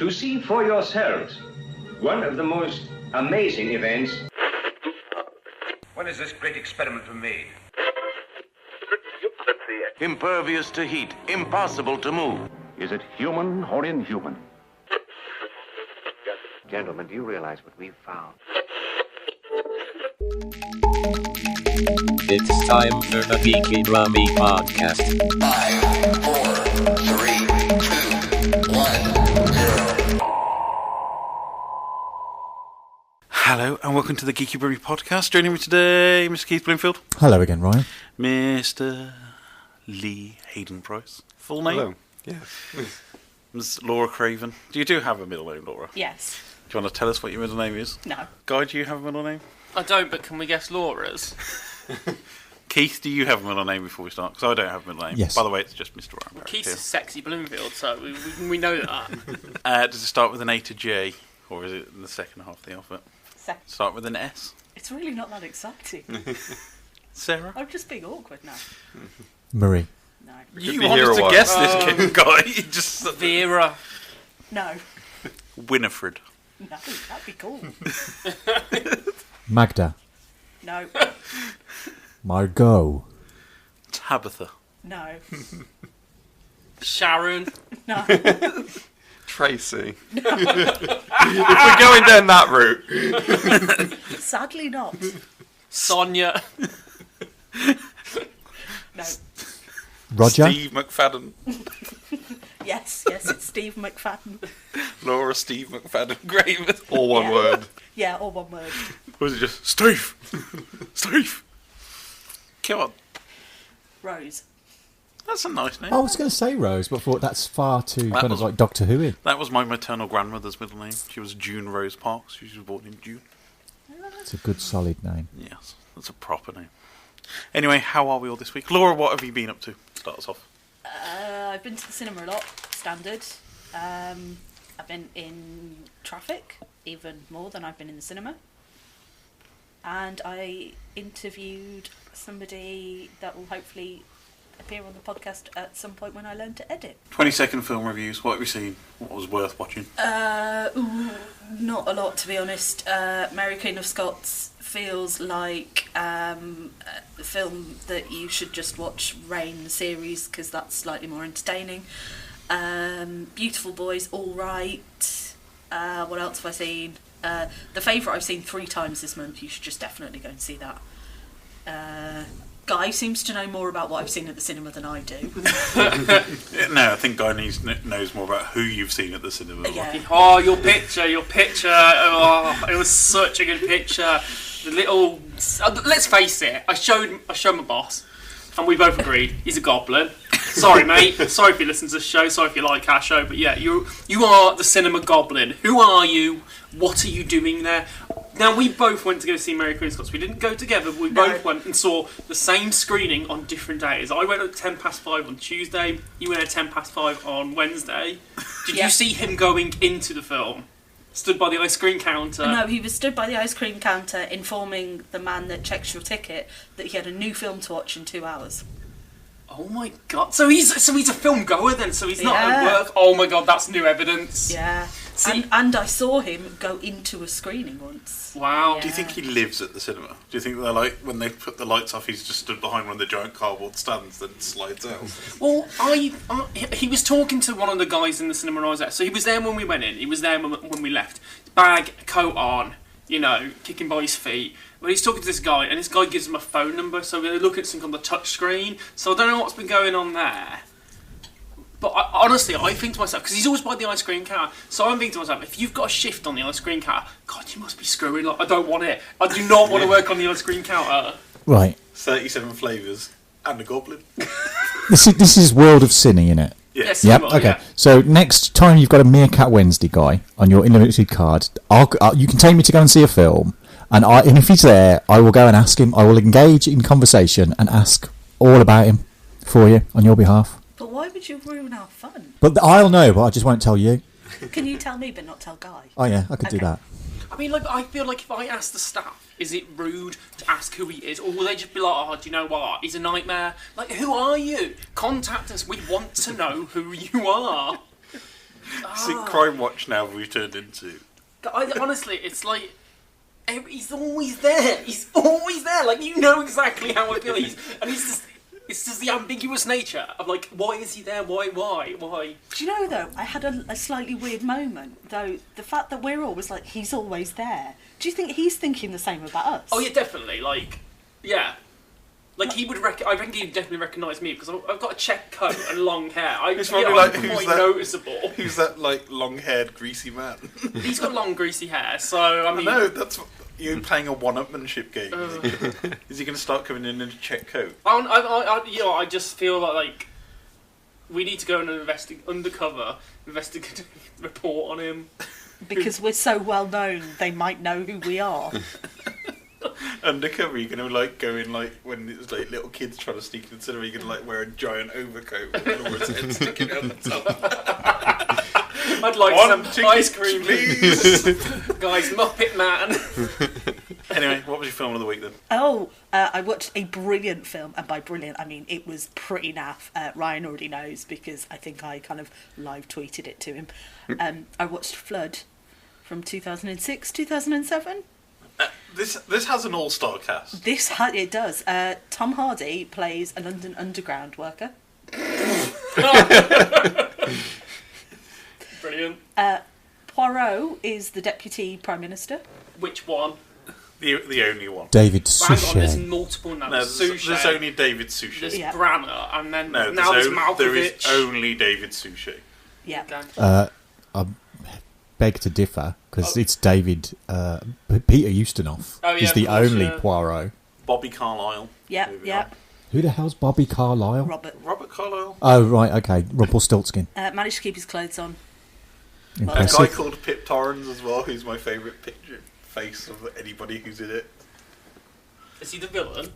to see for yourselves one of the most amazing events. When is this great experiment made? Impervious to heat, impossible to move. Is it human or inhuman? Gentlemen, do you realize what we've found? It's time for the Geeky Brummie podcast. 5, 4, 3, 2, 1, 0. Hello and welcome to the Geeky Brummie podcast. Joining me today, Mr. Keith Bloomfield. Hello again, Ryan. Mr. Leigh Hayden Price. Full name? Hello. Yeah. Ms. Laura Craven. Do you have a middle name, Laura? Yes. Do you want to tell us what your middle name is? No. Guy, do you have a middle name? I don't, but can we guess Laura's? Keith, do you have a middle name before we start? Because I don't have a middle name. Yes. By the way, it's just Mr. Ryan. Well, Keith's sexy Bloomfield, so we know that. Does it start with an A to J, or is it in the second half of the alphabet? Second. Start with an S. It's really not that exciting. Sarah? I'm just being awkward now. Marie. No. You wanted to guess this kid guy. You just Vera. No. Winifred. No, that'd be cool. Magda. No. Margot. Tabitha. No. Sharon. No. Tracy. If we're going down that route. Sadly not. Sonia. No. Roger. Steve McFadden. Yes, it's Steve McFadden. Laura Steve McFadden Graven. All one word. Yeah, all one word. Or was it just Steve? Steve. Come on. Rose. That's a nice name. I was going to say Rose, but thought that's far too That kind was- of like Doctor Who-y. That was my maternal grandmother's middle name. She was June Rose Parks. She was born in June. It's a good solid name. Yes, that's a proper name. Anyway, how are we all this week? Laura, what have you been up to? Start us off. I've been to the cinema a lot, standard. I've been in traffic, even more than I've been in the cinema. And I interviewed somebody that will hopefully appear on the podcast at some point when I learn to edit. 20-second film reviews. What have you seen? What was worth watching? Not a lot, to be honest. Mary Queen of Scots feels like a film that you should just watch Rain the series, because that's slightly more entertaining. Beautiful Boys, all right. What else have I seen? The Favourite I've seen 3 times this month. You should just definitely go and see that. Guy seems to know more about what I've seen at the cinema than I do. No, I think Guy knows more about who you've seen at the cinema. Yeah. Oh, your picture. Oh, it was such a good picture. The little... let's face it, I showed my boss, and we both agreed, he's a goblin. Sorry, mate. Sorry if you listen to the show. Sorry if you like our show. But yeah, you are the Cinema Goblin. Who are you? What are you doing there? Now, we both went to go see Mary Queen of Scots. We didn't go together, but we both went and saw the same screening on different days. I went at 5:10 on Tuesday. You went at 5:10 on Wednesday. Did you see him going into the film? Stood by the ice cream counter? No, he was stood by the ice cream counter informing the man that checks your ticket that he had a new film to watch in 2 hours. Oh my god! So he's a film goer then. So he's not at work. Oh my god, that's new evidence. Yeah. See, and I saw him go into a screening once. Wow. Do you think he lives at the cinema? Do you think they're like, when they put the lights off, he's just stood behind one of the giant cardboard stands that slides out? Well, he was talking to one of the guys in the cinema I was at. So he was there when we went in. He was there when we left. Bag, coat on, kicking by his feet. But he's talking to this guy, and this guy gives him a phone number. So they look at something on the touch screen. So I don't know what's been going on there. But honestly, I think to myself, because he's always by the ice cream counter, so I'm thinking to myself, if you've got a shift on the ice cream counter, God, you must be screwing. Like, I don't want it. I do not want to work on the ice cream counter. Right. 37 flavours and a goblin. This is World of Cine, innit? Yes. Yep. Okay. Yeah. So next time you've got a Meerkat Wednesday guy on your unlimited card, you can take me to go and see a film, and if he's there, I will go and ask him. I will engage in conversation and ask all about him for you on your behalf. But why would you ruin our fun? But I'll know, but I just won't tell you. Can you tell me but not tell Guy? Oh yeah, I could do that. I mean, I feel like if I ask the staff, is it rude to ask who he is? Or will they just be like, oh, do you know what? He's a nightmare. Like, who are you? Contact us. We want to know who you are. See, Crime Watch now we turned into. Honestly, it's like he's always there. He's always there. Like you know exactly how I feel. It's just the ambiguous nature of like, why is he there? Why? Do you know though? I had a slightly weird moment though. The fact that we're always like, he's always there. Do you think he's thinking the same about us? Oh yeah, definitely. Like, yeah. Like he would I think he'd definitely recognise me because I've got a check coat and long hair. I'm quite noticeable. Who's that like long-haired, greasy man? He's got long, greasy hair, so I mean. No, that's you're playing a one-upmanship game. Is he going to start coming in a check coat? I just feel like we need to go and undercover investigative report on him because we're so well known. They might know who we are. Undercover, you're gonna like go in like when it was like little kids trying to sneak in the cinema. You're gonna like wear a giant overcoat with Laura's head sticking out the top. I'd like some ice cream, please. Guys, Muppet Man. Anyway, what was your film of the week then? I watched a brilliant film, and by brilliant I mean it was pretty naff. Ryan already knows because I think I kind of live tweeted it to him. I watched Flood from 2006, 2007. This has an all-star cast. It does. Tom Hardy plays a London Underground worker. Brilliant. Poirot is the Deputy Prime Minister. Which one? The only one. David Hang on, there's Suchet. multiple now. No, there's only David Suchet. There's Branner, and then now there's Malkovich. There is only David Suchet. Yeah. I beg to differ because it's David Peter Ustinov is the only Poirot. Bobby Carlyle. Yeah. Who the hell's Bobby Carlyle? Robert Carlyle. Oh right, okay. Rumpelstiltskin. Managed to keep his clothes on. Impressive. A guy called Pip Torrens as well, who's my favourite face of anybody who's in it. Is he the villain?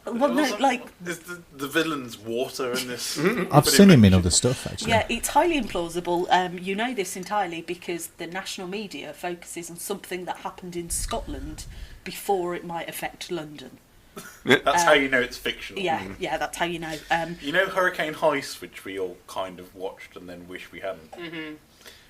Well, no, like is the villain's water in this. I've seen him in other stuff actually. Yeah, it's highly implausible. You know this entirely because the national media focuses on something that happened in Scotland before it might affect London. That's how you know it's fictional. Yeah, that's how you know. You know Hurricane Heist, which we all kind of watched and then wish we hadn't. Mm-hmm.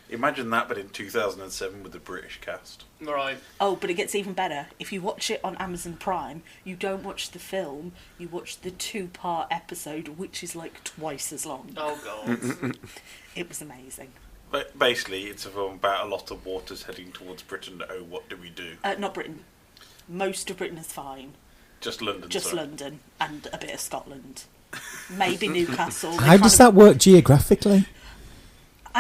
Imagine that, but in 2007 with the British cast. Right. Oh, but it gets even better. If you watch it on Amazon Prime, you don't watch the film, you watch the 2-part episode, which is like twice as long. Oh, God. It was amazing. But basically, it's a film about a lot of waters heading towards Britain. Oh, what do we do? Not Britain. Most of Britain is fine. Just London. Just London and a bit of Scotland. Maybe Newcastle. How does that work geographically?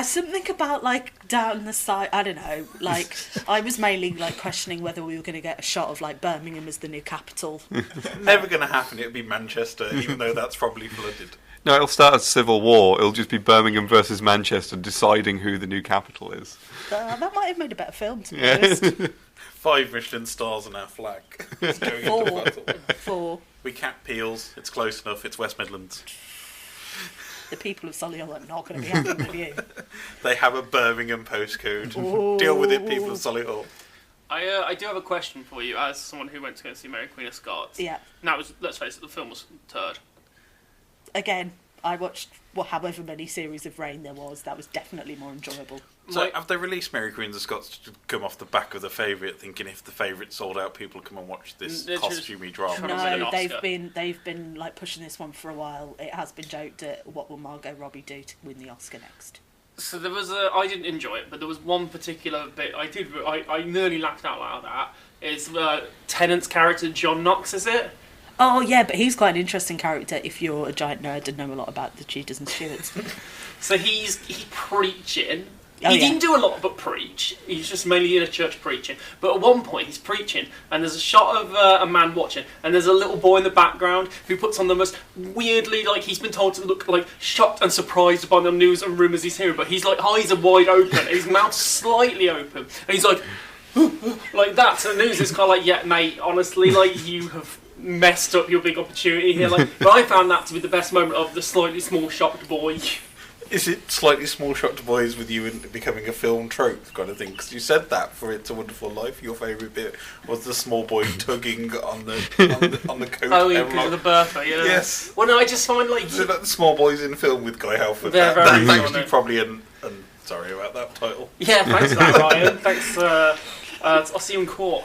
Something about like down the side. I don't know. Like I was mainly like questioning whether we were going to get a shot of like Birmingham as the new capital. Never going to happen. It'll be Manchester, even though that's probably flooded. No, it'll start a civil war. It'll just be Birmingham versus Manchester deciding who the new capital is. That might have made a better film, to be honest. 5 Michelin stars on our flag. It's going into battle. 4. We cap Peels. It's close enough. It's West Midlands. The people of Solihull are not going to be happy with you. They have a Birmingham postcode. Ooh. Deal with it, people of Solihull. I do have a question for you as someone who went to go see Mary Queen of Scots. Yeah. Now, let's face it, the film was turd. Again, I watched however many series of Rain there was. That was definitely more enjoyable. So have they released Mary Queen of Scots to come off the back of the favourite, thinking if the favourite sold out, people come and watch this costumey drama? No, they've been like pushing this one for a while. It has been joked at what will Margot Robbie do to win the Oscar next. So there was I didn't enjoy it, but there was one particular bit I nearly laughed out loud at. Is Tennant's character John Knox, is it? Oh yeah, but he's quite an interesting character if you're a giant nerd and know a lot about the Tudors and Stuarts. So he's preaching. He didn't do a lot but preach. He's just mainly in a church preaching. But at one point he's preaching and there's a shot of a man watching and there's a little boy in the background who puts on the most weirdly, like he's been told to look like shocked and surprised by the news and rumours he's hearing, but he's like eyes are wide open and his mouth's slightly open and he's like like that to the news. It's kind of like, yeah mate, honestly, like you have messed up your big opportunity here. Like, but I found that to be the best moment of the slightly small shocked boy. Is it slightly small shot to boys with you and becoming a film trope kind of thing? Because you said that for It's a Wonderful Life. Your favourite bit was the small boy tugging on the coat. Oh, yeah, because of the Bertha, yeah. Yes. Well, no, I just find like is it like the small boys in film with Guy Halford? They're very That's actually funny. probably an sorry about that title. Yeah, thanks for that, Ryan. Thanks. I'll see you in court.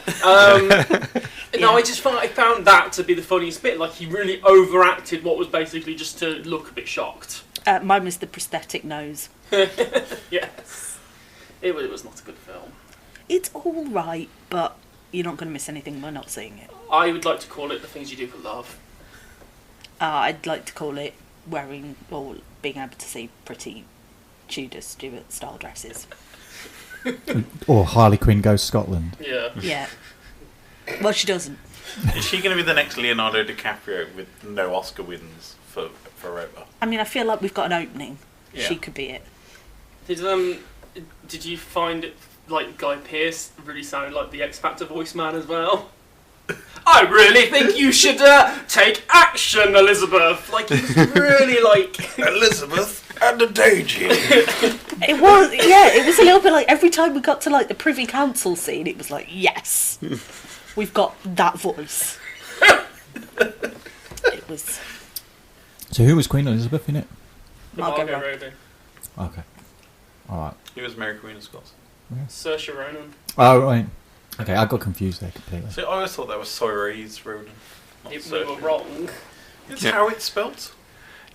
No, I found that to be the funniest bit. Like he really overacted what was basically just to look a bit shocked. Mine was the prosthetic nose. Yes, it was not a good film. It's all right, but you're not going to miss anything by not seeing it. I would like to call it The Things You Do for Love. I'd like to call it wearing or being able to see pretty Tudor Stuart style dresses. Or Harley Quinn Goes Scotland. Yeah. Yeah. Well, she doesn't. Is she going to be the next Leonardo DiCaprio with no Oscar wins for forever? I mean, I feel like we've got an opening. Yeah. She could be it. Did you find it like Guy Pearce really sounded like the X Factor voice man as well? I really think you should take action, Elizabeth. Like he's really like Elizabeth and the Daisy. It was a little bit like every time we got to like the Privy Council scene, it was like, yes, we've got that voice. It was. So who was Queen Elizabeth in it? Margot Robbie. Okay. Alright. He was Mary Queen of Scots. Saoirse Ronan. Oh, right. Okay, I got confused there completely. So I always thought that was Saoirse Ronan. We were wrong. It's how it's spelt.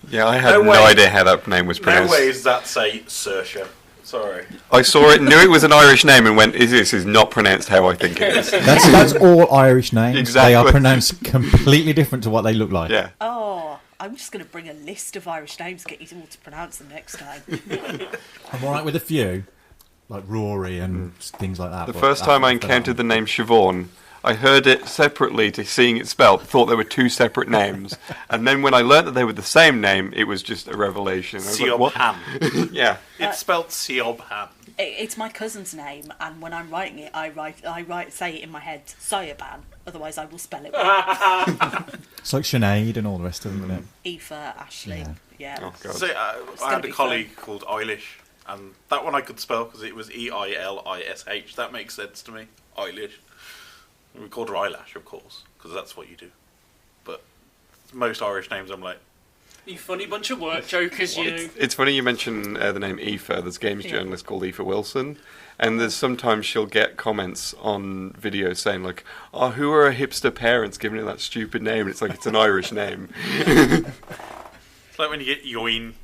Yeah, I had no idea how that name was pronounced. No way is that say Saoirse. Sorry. I saw it, knew it was an Irish name, and went, "This is not pronounced how I think it is." That's all Irish names. Exactly. They are pronounced completely different to what they look like. Yeah. Oh, I'm just going to bring a list of Irish names, get you all to pronounce them next time. I'm alright with a few, like Rory and things like that. The but first time I encountered the name Siobhan, I heard it separately to seeing it spelt, thought there were two separate names, and then when I learnt that they were the same name, it was just a revelation. Siobhan. Yeah. It's spelt Siobhan. It's my cousin's name, and when I'm writing it, I say it in my head, Sayaban. Otherwise, I will spell it wrong. It's like Sinead and all the rest of them, isn't it? Aoife, Ashley, yeah. Oh, God. So, I had a colleague called Eilish, and that one I could spell because it was Eilish. That makes sense to me. Eilish. We called her Eyelash, of course, because that's what you do. But most Irish names, I'm like, You funny bunch of work jokers, you. It's funny you mention the name Aoife. There's a games journalist called Aoife Wilson, and there's sometimes she'll get comments on videos saying like, "Oh, who are her hipster parents giving her that stupid name?" And it's like it's an Irish name. It's like when you get Yoin.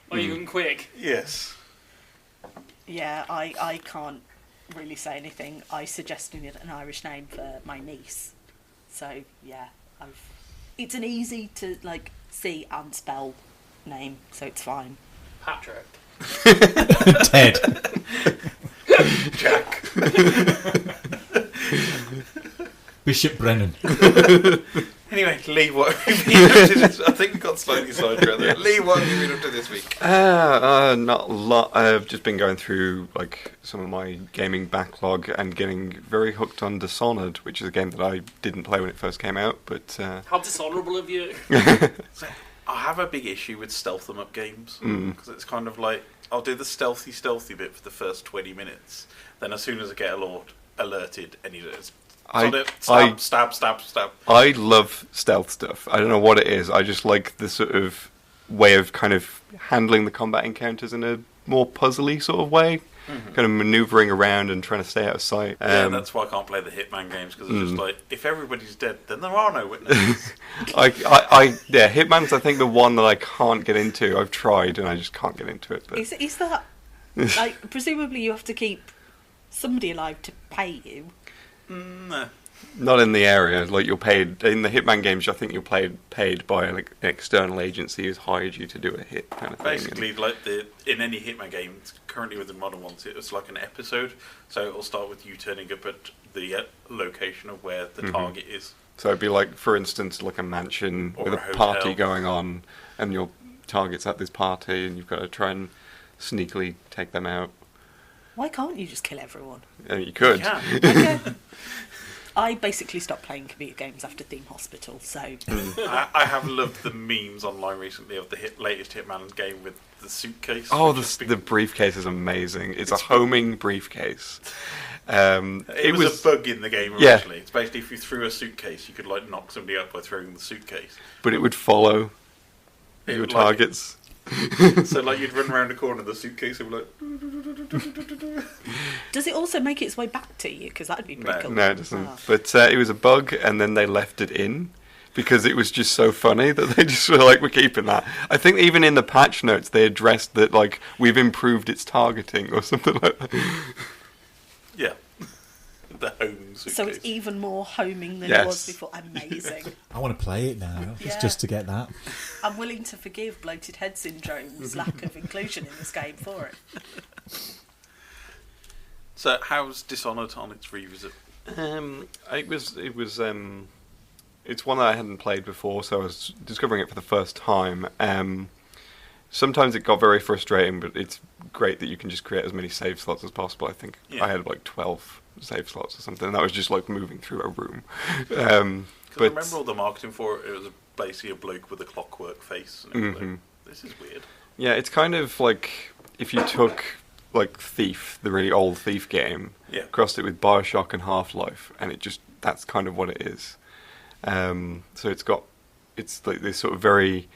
Or Ewan Quigg. Yes. Yeah, I can't really say anything. I suggested an Irish name for my niece. So, yeah, it's an easy to, like, see and spell name, so it's fine. Patrick. Ted. Jack. Bishop Brennan. Anyway, Leigh, what have you been up to this? I think we got slightly sidetracked there. Leigh, what have you been up to this week? Not a lot. I've just been going through like some of my gaming backlog and getting very hooked on Dishonored, which is a game that I didn't play when it first came out. But how dishonourable of you! So, I have a big issue with stealth 'em up games because it's kind of like I'll do the stealthy bit for the first 20 minutes. Then as soon as I get alerted, stab. I love stealth stuff. I don't know what it is. I just like the sort of way of kind of handling the combat encounters in a more puzzly sort of way. Kind of manoeuvring around and trying to stay out of sight. Yeah, that's why I can't play the Hitman games because it's just like, if everybody's dead, then there are no witnesses. Hitman's I think the one that I can't get into. I've tried and I just can't get into it. But. Is that like presumably you have to keep somebody alive to pay you? No. Not in the area. Like you're paid in the Hitman games. I think you're paid by an external agency who's hired you to do a hit kind of thing. Basically, like in any Hitman game, currently with the modern ones, it's like an episode. So it'll start with you turning up at the location of where the target is. So it'd be like, for instance, like a mansion or with a party going on, and your target's at this party, and you've got to try and sneakily take them out. Why can't you just kill everyone? You could. You can. Okay. I basically stopped playing computer games after Theme Hospital, so... I have loved the memes online recently of the latest Hitman game with the suitcase. Oh, the briefcase is amazing. It's a homing briefcase. It was a bug in the game originally. It's basically if you threw a suitcase, you could like knock somebody out by throwing the suitcase. But it would follow your targets. So like you'd run around the corner of the suitcase and be like... Does it also make its way back to you? Because that would be pretty cool. No, it doesn't. But it was a bug, and then they left it in because it was just so funny that they just were like, we're keeping that. I think even in the patch notes they addressed that like we've improved its targeting or something like that. Yeah. The homing suitcase. So it's even more homing than it was before. Amazing. I want to play it now, Yeah. just to get that. I'm willing to forgive Bloated Head Syndrome's lack of inclusion in this game for it. So how's Dishonoured on its revisit? It's one that I hadn't played before, so I was discovering it for the first time. Sometimes it got very frustrating, but it's great that you can just create as many save slots as possible. I think I had like 12 save slots or something, and that was just like moving through a room. But I remember all the marketing for it. It was basically a bloke with a clockwork face. And it was like, this is weird. Yeah, it's kind of like if you took like Thief, the really old Thief game, crossed it with Bioshock and Half-Life, and that's kind of what it is. So it's like this sort of very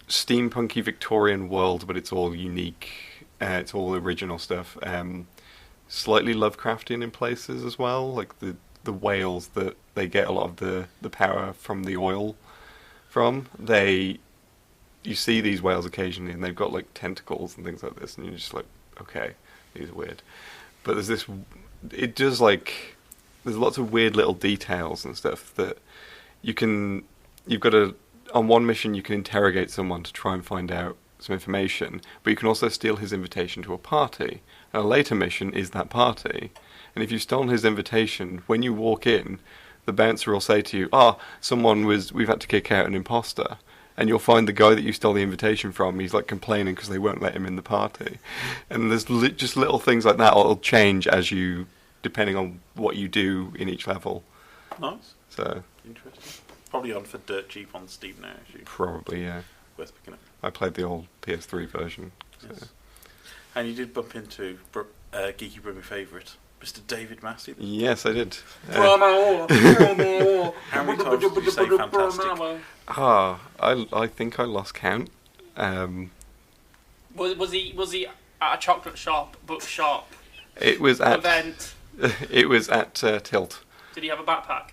steampunky Victorian world, but it's all unique. It's all original stuff. Slightly Lovecraftian in places as well, like the whales that they get a lot of the power from the oil from. You see these whales occasionally, and they've got like tentacles and things like this, and you're just like, okay, these are weird. But there's lots of weird little details and stuff that on one mission you can interrogate someone to try and find out some information, but you can also steal his invitation to a party. And a later mission is that party. And if you've stolen his invitation, when you walk in, the bouncer will say to you, we've had to kick out an imposter. And you'll find the guy that you stole the invitation from, he's like complaining because they won't let him in the party. And there's just little things like that that'll change depending on what you do in each level. Nice. So interesting. Probably on for dirt cheap on Steam now, actually. Probably, yeah. Worth picking up. I played the old PS3 version. So. Yes. And you did bump into Geeky Brummie favourite, Mr. David Massey. Yes, I did. How many times did you say fantastic? I think I lost count. Was he at a chocolate shop, bookshop? It was at event. It was at Tilt. Did he have a backpack?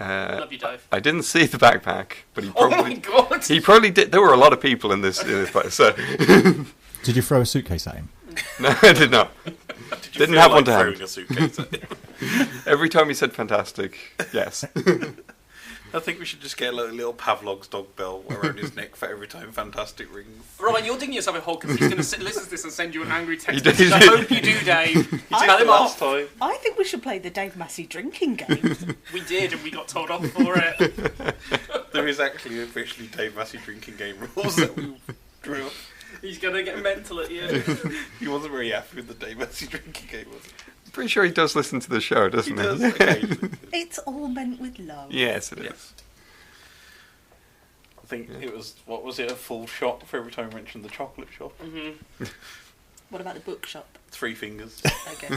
Love you, Dave. I didn't see the backpack, but he probably. Oh my god! He probably did. There were a lot of people in this place. So. Did you throw a suitcase at him? No, I did not. Didn't have one to hand. A suitcase at him? Every time he said fantastic, yes. I think we should just get a little Pavlov's dog bell around his neck for every time fantastic rings. Right, you're digging yourself a hole because he's going to listen to this and send you an angry text. I hope you do, Dave. He did the last time. I think we should play the Dave Massey drinking game. We did, and we got told off for it. There is actually officially Dave Massey drinking game rules that we drew up. He's going to get mental at you. He wasn't very happy with the Dave Massey drinking game, was he? Pretty sure he does listen to the show, doesn't he? Does, occasionally. It's all meant with love. Yes, it is. I think it was, a full shot for every time we mentioned the chocolate shop. Mm-hmm. What about the bookshop? 3 fingers. Okay.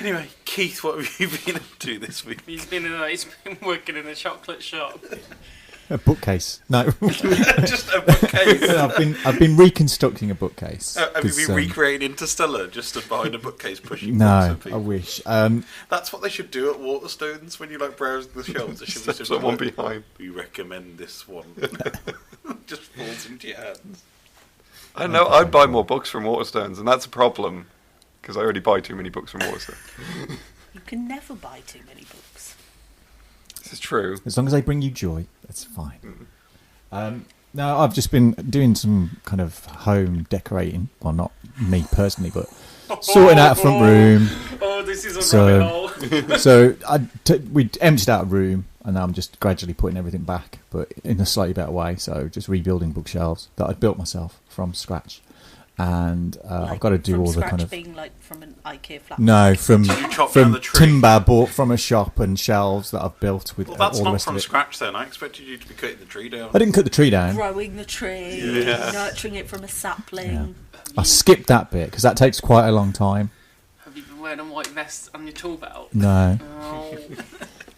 Anyway, Keith, what have you been up to this week? He's been working in a chocolate shop. A bookcase. No. Just a bookcase. I've been reconstructing a bookcase. Have you been recreating Interstellar just stood behind a bookcase pushing No, books at I people? wish. That's what they should do at Waterstones when you like browsing the shelves. There should be someone behind. We recommend this one. Just falls into your hands. I don't know. I'd buy more books from Waterstones, and that's a problem because I already buy too many books from Waterstones. You can never buy too many books. This is true. As long as they bring you joy, that's fine. No, I've just been doing some kind of home decorating. Well, not me personally, but sorting out a front room. Oh, this is a rabbit hole. So we emptied out a room, and now I'm just gradually putting everything back, but in a slightly better way. So just rebuilding bookshelves that I'd built myself from scratch. and I've got to do all the kind of being like from an IKEA flat. No, from the tree? timber bought from a shop and shelves that I've built with. Well, that's all the not rest from of it. scratch. Then I expected you to be cutting the tree down. I didn't cut the tree down. Growing the tree, nurturing it from a sapling. Yeah. I skipped that bit because that takes quite a long time. Have you been wearing a white vest and your tool belt? No. Oh.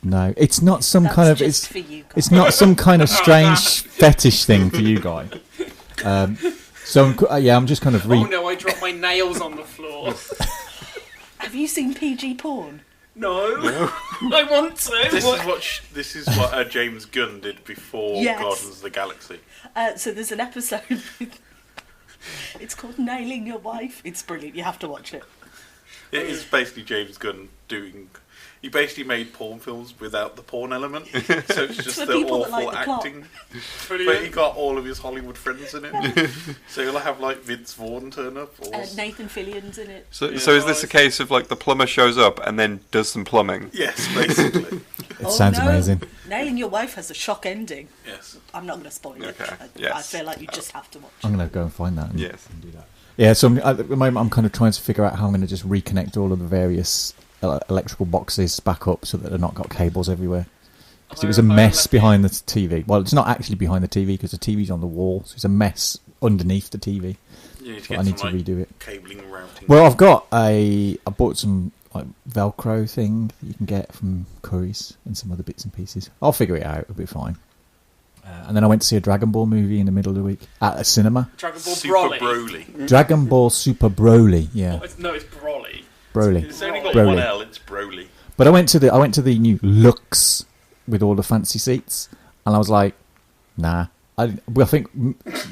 No, it's not some That's kind of just for you guys. it's not some kind of strange fetish thing for you guys. So I'm just kind of Oh no! I dropped my nails on the floor. Have you seen PG porn? No. I want to. This is what James Gunn did before Yes. Guardians of the Galaxy. So there's an episode. It's called Nailing Your Wife. It's brilliant. You have to watch it. It is basically James Gunn doing. He basically made porn films without the porn element, so it's just for the people awful that like the plot. acting. But he got all of his Hollywood friends in it, so you'll have like Vince Vaughn turn up. Or... Nathan Fillion's in it. So is this a case of like the plumber shows up and then does some plumbing? Yes, basically. It sounds amazing. Nailing Your Wife has a shock ending. Yes. I'm not going to spoil it. Yes. I feel like you just have to watch it. I'm going to go and find that. And Yes. do that. Yeah. So at the moment, I'm kind of trying to figure out how I'm going to just reconnect all of the various electrical boxes back up so that they've not got cables everywhere. Because it was a mess behind the TV. Well, it's not actually behind the TV because the TV's on the wall, so it's a mess underneath the TV. I need to redo it. Cabling and routing. Well, I bought some like Velcro thing that you can get from Curry's and some other bits and pieces. I'll figure it out. It'll be fine. And then I went to see a Dragonball movie in the middle of the week at a cinema. Dragonball Super Broly. Dragonball Super Broly. Yeah. No, it's Broly. Broly. It's only got Broly. one L. It's Broly. But I went to the new Lux with all the fancy seats, and I was like, nah. I think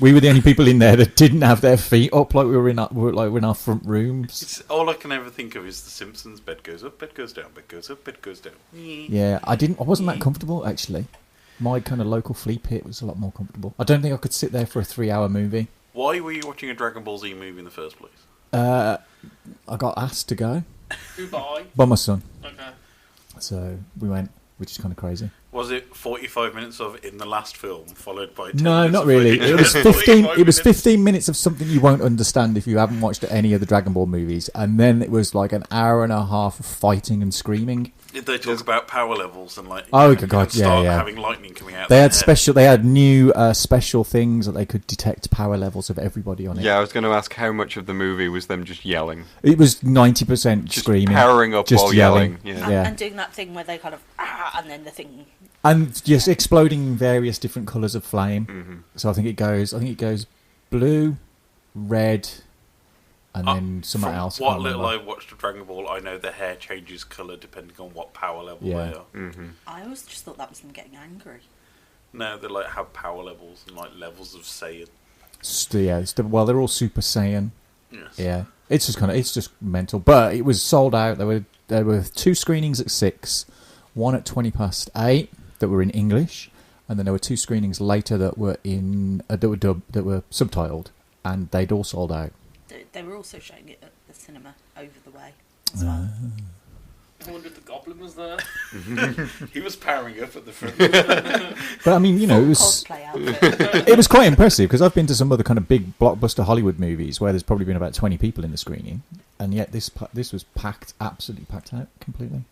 we were the only people in there that didn't have their feet up, like we were in our front rooms. All I can ever think of is The Simpsons. Bed goes up, bed goes down, bed goes up, bed goes down. Yeah, I wasn't that comfortable actually. My kind of local flea pit was a lot more comfortable. I don't think I could sit there for a 3-hour movie. Why were you watching a Dragon Ball Z movie in the first place? I got asked to go. Who by? By my son. Okay. So we went, which is kind of crazy. Was it 45 minutes of in the last film, followed by 10 No, minutes not of really. footage? It was 15. It was minutes? 15 minutes of something you won't understand if you haven't watched any of the Dragon Ball movies, and then it was like an hour and a half of fighting and screaming. Did they talk about power levels and like? Oh you god, start yeah. having lightning coming out. They had their special. They had new special things that they could detect power levels of everybody on it. Yeah, I was going to ask how much of the movie was them just yelling. It was 90% screaming, powering up just while yelling. Yeah. And doing that thing where they kind of and then the thing. And just exploding in various different colours of flame. Mm-hmm. So I think it goes blue, red, and then something else. What little I watched of Dragon Ball, I know the hair changes colour depending on what power level they are. Mm-hmm. I always just thought that was them getting angry. No, they like have power levels and like levels of Saiyan. Well, they're all Super Saiyan. Yes. Yeah, it's just mental. But it was sold out. There were 2 screenings at 6, one at 8:20 that were in English, and then there were 2 screenings later that were that were subtitled, and they'd all sold out. They were also showing it at the cinema over the way as well. I wonder if the Goblin was there. He was powering up at the front. But I mean, it was cosplay outfit. it was quite impressive because I've been to some other kind of big blockbuster Hollywood movies where there's probably been about 20 people in the screening, and yet this was packed, absolutely packed out completely,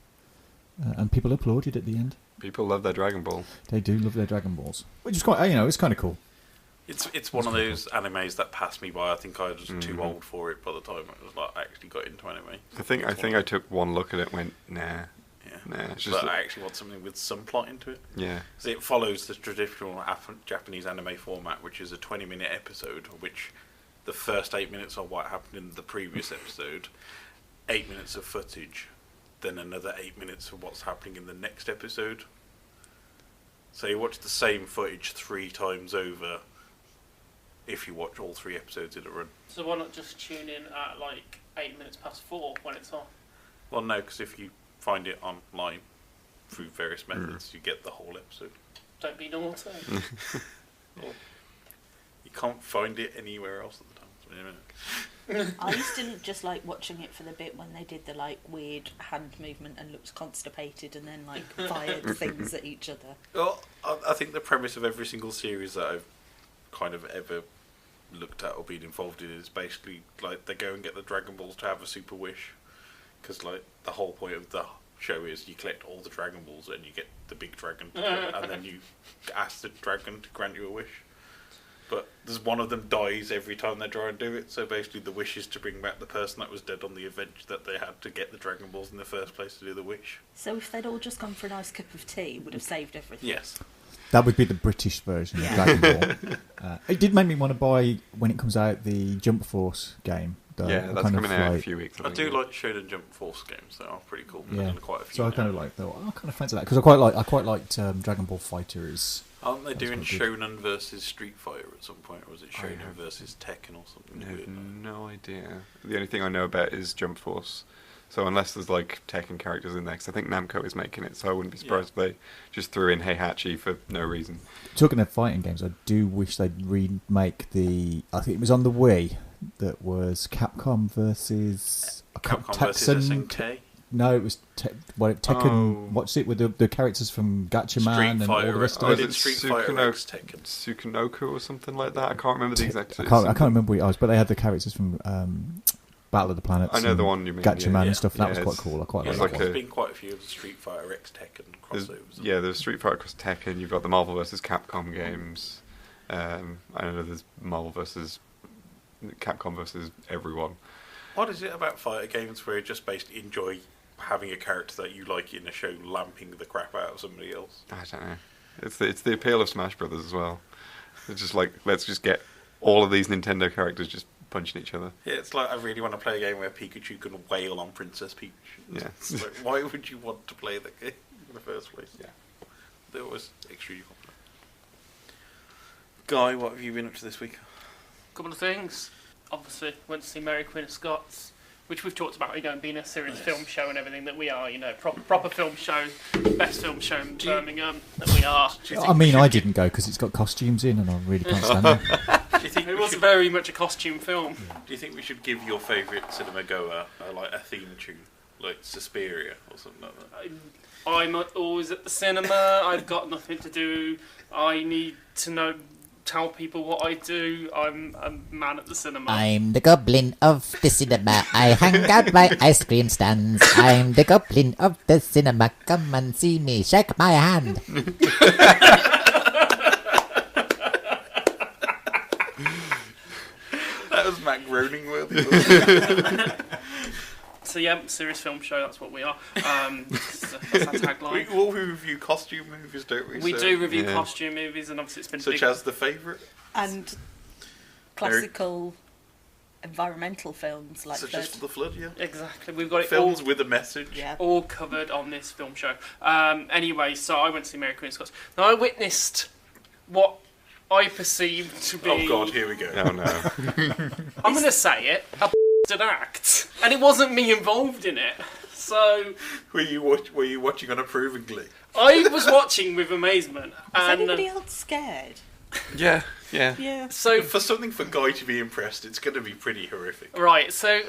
and people applauded at the end. People love their Dragon Ball. They do love their Dragon Balls, which is quite, it's kind of cool. It's one of those animes that passed me by. I think I was too old for it by the time I was like actually got into anime. I think I took one look at it and went, nah. It's just but I actually want something with some plot into it. Yeah. So it follows the traditional Japanese anime format, which is a 20-minute episode, which the first 8 minutes are what happened in the previous episode, 8 minutes of footage, then another 8 minutes of what's happening in the next episode. So you watch the same footage 3 times over if you watch all 3 episodes in a run. So why not just tune in at like 8 minutes past 4 when it's on? Well, no, because if you find it online through various methods, you get the whole episode. Don't be naughty. Well, you can't find it anywhere else at the time. I used to just like watching it for the bit when they did the like weird hand movement and looked constipated and then like fired things at each other. Well, I think the premise of every single series that I've kind of ever looked at or been involved in is basically like they go and get the Dragon Balls to have a super wish, because like the whole point of the show is you collect all the Dragon Balls and you get the big dragon, and then you ask the dragon to grant you a wish. But there's one of them dies every time they try and do it, so basically the wish is to bring back the person that was dead on the adventure that they had to get the Dragon Balls in the first place to do the wish. So if they'd all just gone for a nice cup of tea, it would have saved everything. Yes. That would be the British version of Dragon Ball. It did make me want to buy, when it comes out, the Jump Force game. Yeah, that's coming out in a few weeks. I do like Shonen Jump Force games; they are pretty cool. Yeah, quite a few so I kind of like that. I kind of fancy that because I quite liked Dragon Ball Fighters. Aren't they doing Shonen versus Street Fighter at some point, or was it Shonen versus Tekken or something? I have no idea. The only thing I know about is Jump Force. So unless there's like Tekken characters in there, because I think Namco is making it, so I wouldn't be surprised if they just threw in Heihachi for no reason. Talking of fighting games, I do wish they'd remake I think it was on the Wii, that was Capcom versus... Capcom versus SNK? No, it was Tekken. What's it with the characters from Gatchaman and all the rest of it? Tsukunoku or something like that. I can't remember the exact. I can't remember what it was, but they had the characters from Battle of the Planets. I know the one you mean. Gatchaman and stuff. That was quite cool. I quite like that. There's been quite a few of the Street Fighter X Tekken crossovers. There's Street Fighter X Tekken. You've got the Marvel vs. Capcom games. I know there's Marvel vs. Capcom versus everyone. What is it about fighter games where you just basically enjoy having a character that you like in a show lamping the crap out of somebody else? I don't know. It's the appeal of Smash Brothers as well. It's just like, let's just get all of these Nintendo characters just punching each other. Yeah, it's like I really want to play a game where Pikachu can wail on Princess Peach. Yeah. Like, why would you want to play that game in the first place? Yeah. They're always extremely popular. Guy, what have you been up to this week? Couple of things. Obviously, went to see Mary Queen of Scots, which we've talked about, being a serious film show and everything that we are, proper film show, best film show in Birmingham that we are. I mean, I didn't go because it's got costumes in and I really can't stand it. Do you think it was very much a costume film? Do you think we should give your favourite cinema goer a theme tune, like Suspiria or something like that? I'm not always at the cinema. I've got nothing to do. I need to tell people what I do. I'm a man at the cinema. I'm the goblin of the cinema. I hang out by ice cream stands. I'm the goblin of the cinema. Come and see me. Shake my hand. That was Matt Groening worthy. So serious film show, that's what we are. That's our tagline. We review costume movies, don't we? We do review costume movies, and obviously it's been such as The Favourite? And classical environmental films like such as The Flood, yeah. Exactly. We've got it films all, with a message. All covered on this film show. Anyway, so I went to see Mary Queen of Scots. Now I witnessed what I perceived to be... Oh God, here we go. Oh no. I'm going to say it. An act, and it wasn't me involved in it. So were you watching unapprovingly? I was watching with amazement. Was anybody else scared? Yeah. So for something for Guy to be impressed, it's going to be pretty horrific. Right. So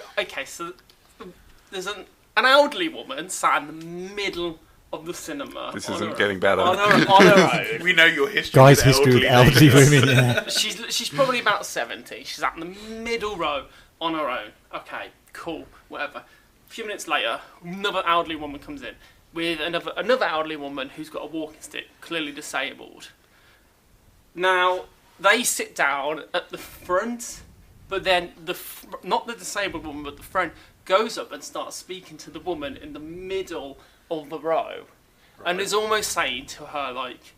there's an elderly woman sat in the middle of the cinema. This isn't getting better. On her own. We know your history. Guy's history with elderly women. Yeah. She's probably about 70. She's at the middle row. On her own. Okay, cool, whatever. A few minutes later, another elderly woman comes in with another elderly woman who's got a walking stick, clearly disabled. Now, they sit down at the front, but then not the disabled woman, but the friend goes up and starts speaking to the woman in the middle of the row. Right. And is almost saying to her, like,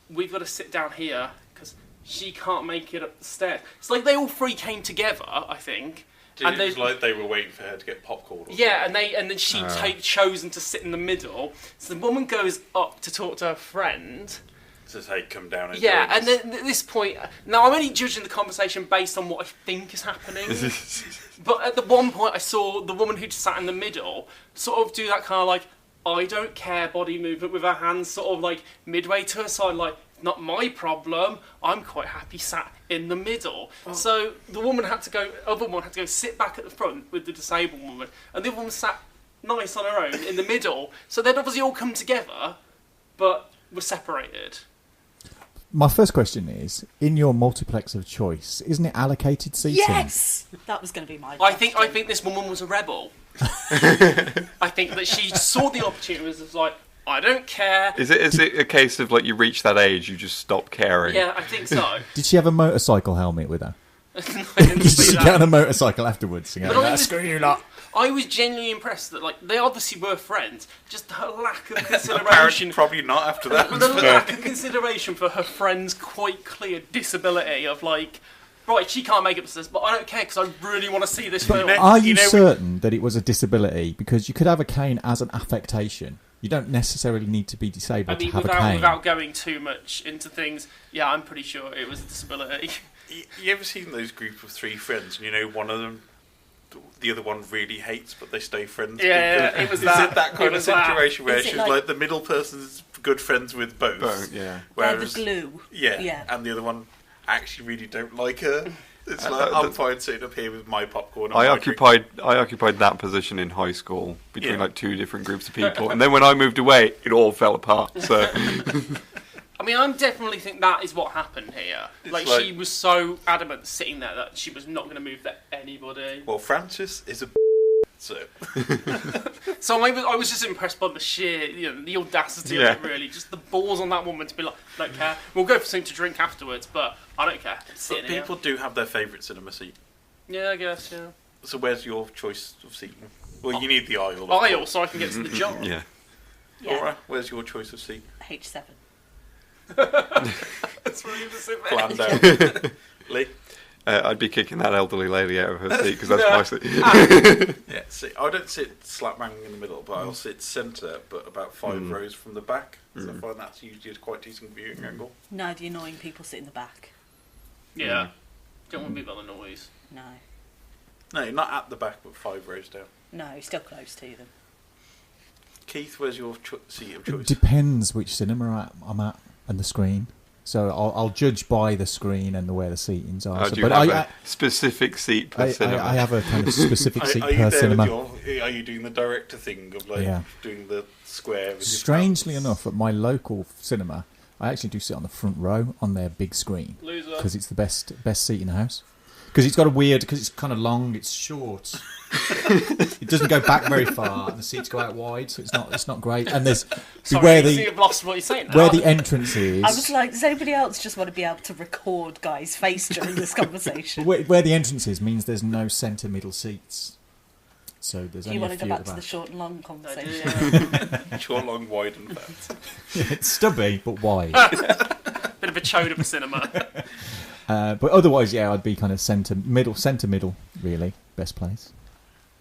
we've got to sit down here because she can't make it up the stairs. It's like they all three came together, I think. It was like they were waiting for her to get popcorn. Yeah, and then she chosen to sit in the middle. So the woman goes up to talk to her friend. To say, come down and join us. And then at this point... Now, I'm only judging the conversation based on what I think is happening. But at the one point, I saw the woman who just sat in the middle sort of do that kind of like, I don't care body movement with her hands sort of like midway to her side, like, not my problem. I'm quite happy sat in the middle. Oh. So the other woman had to go sit back at the front with the disabled woman, and the other woman sat nice on her own in the middle. So they'd obviously all come together, but were separated. My first question is, in your multiplex of choice, isn't it allocated seating? Yes! That was going to be my I think this woman was a rebel. I think that she saw the opportunity and was like, I don't care. Is it a case of like you reach that age, you just stop caring? Yeah, I think so. Did she have a motorcycle helmet with her? I didn't Did see she that. get on a motorcycle afterwards? And go, screw you lot. I was genuinely impressed that, like, they obviously were friends. Just her lack of Apparently, consideration. probably not after that. The lack of consideration for her friend's quite clear disability of, like, right, she can't make it for this, but I don't care because I really want to see this film. Are you certain that it was a disability? Because you could have a cane as an affectation. You don't necessarily need to be disabled to have a cane. Without going too much into things, yeah, I'm pretty sure it was a disability. You ever seen those group of 3 friends, and you know one of them, the other one really hates, but they stay friends? Yeah, it was that. Is it that kind of situation where Is it she's like- like the middle person's good friends with both? Yeah. They're the glue. Yeah, and the other one actually really don't like her. It's like, I'm fine sitting up here with my popcorn. And I my occupied that position in high school between like 2 different groups of people, and then when I moved away, it all fell apart. So, I mean, I definitely think that is what happened here. Like, she was so adamant sitting there that she was not going to move for anybody. Well, Francis is a so. So I was just impressed by the sheer, the audacity of it, really. Just the balls on that woman to be like, I don't care. We'll go for something to drink afterwards, but I don't care. But people do have their favourite cinema seat. Yeah, I guess, yeah. So where's your choice of seating? Well, you need the aisle. Aisle, so I can get to the jar. Yeah. Laura, where's your choice of seat? H7. That's really specific. Planned out. Leigh? I'd be kicking that elderly lady out of her seat because that's my seat. Yeah, see, I don't sit slap bang in the middle, but I'll sit centre, but about 5 rows from the back. So I find that's usually a quite decent viewing angle. No, the annoying people sit in the back. Yeah. Don't want to be by the noise. No. No, not at the back, but 5 rows down. No, still close to them. Keith, where's your seat of choice? Depends which cinema I'm at and the screen. So I'll judge by the screen and where the seatings are. Do you have a specific seat per cinema? I have a kind of specific seat are you per there cinema. Are you doing the director thing of doing the square? With Strangely enough, at my local cinema, I actually do sit on the front row on their big screen because it's the best seat in the house. Because it's got a weird, because it's kind of long, it's short. It doesn't go back very far, and the seats go out wide, so it's not great. And there's where you've lost what you're saying now. where the entrance is. I was like, does anybody else just want to be able to record Guy's face during this conversation? Where the entrance is means there's no centre middle seats. So there's Do only you want a to go few back at to the the back. short and long conversation? Short, long, wide, and fat. It's stubby but wide. Bit of a chode of a cinema. But otherwise, yeah, I'd be kind of centre middle, really, best place.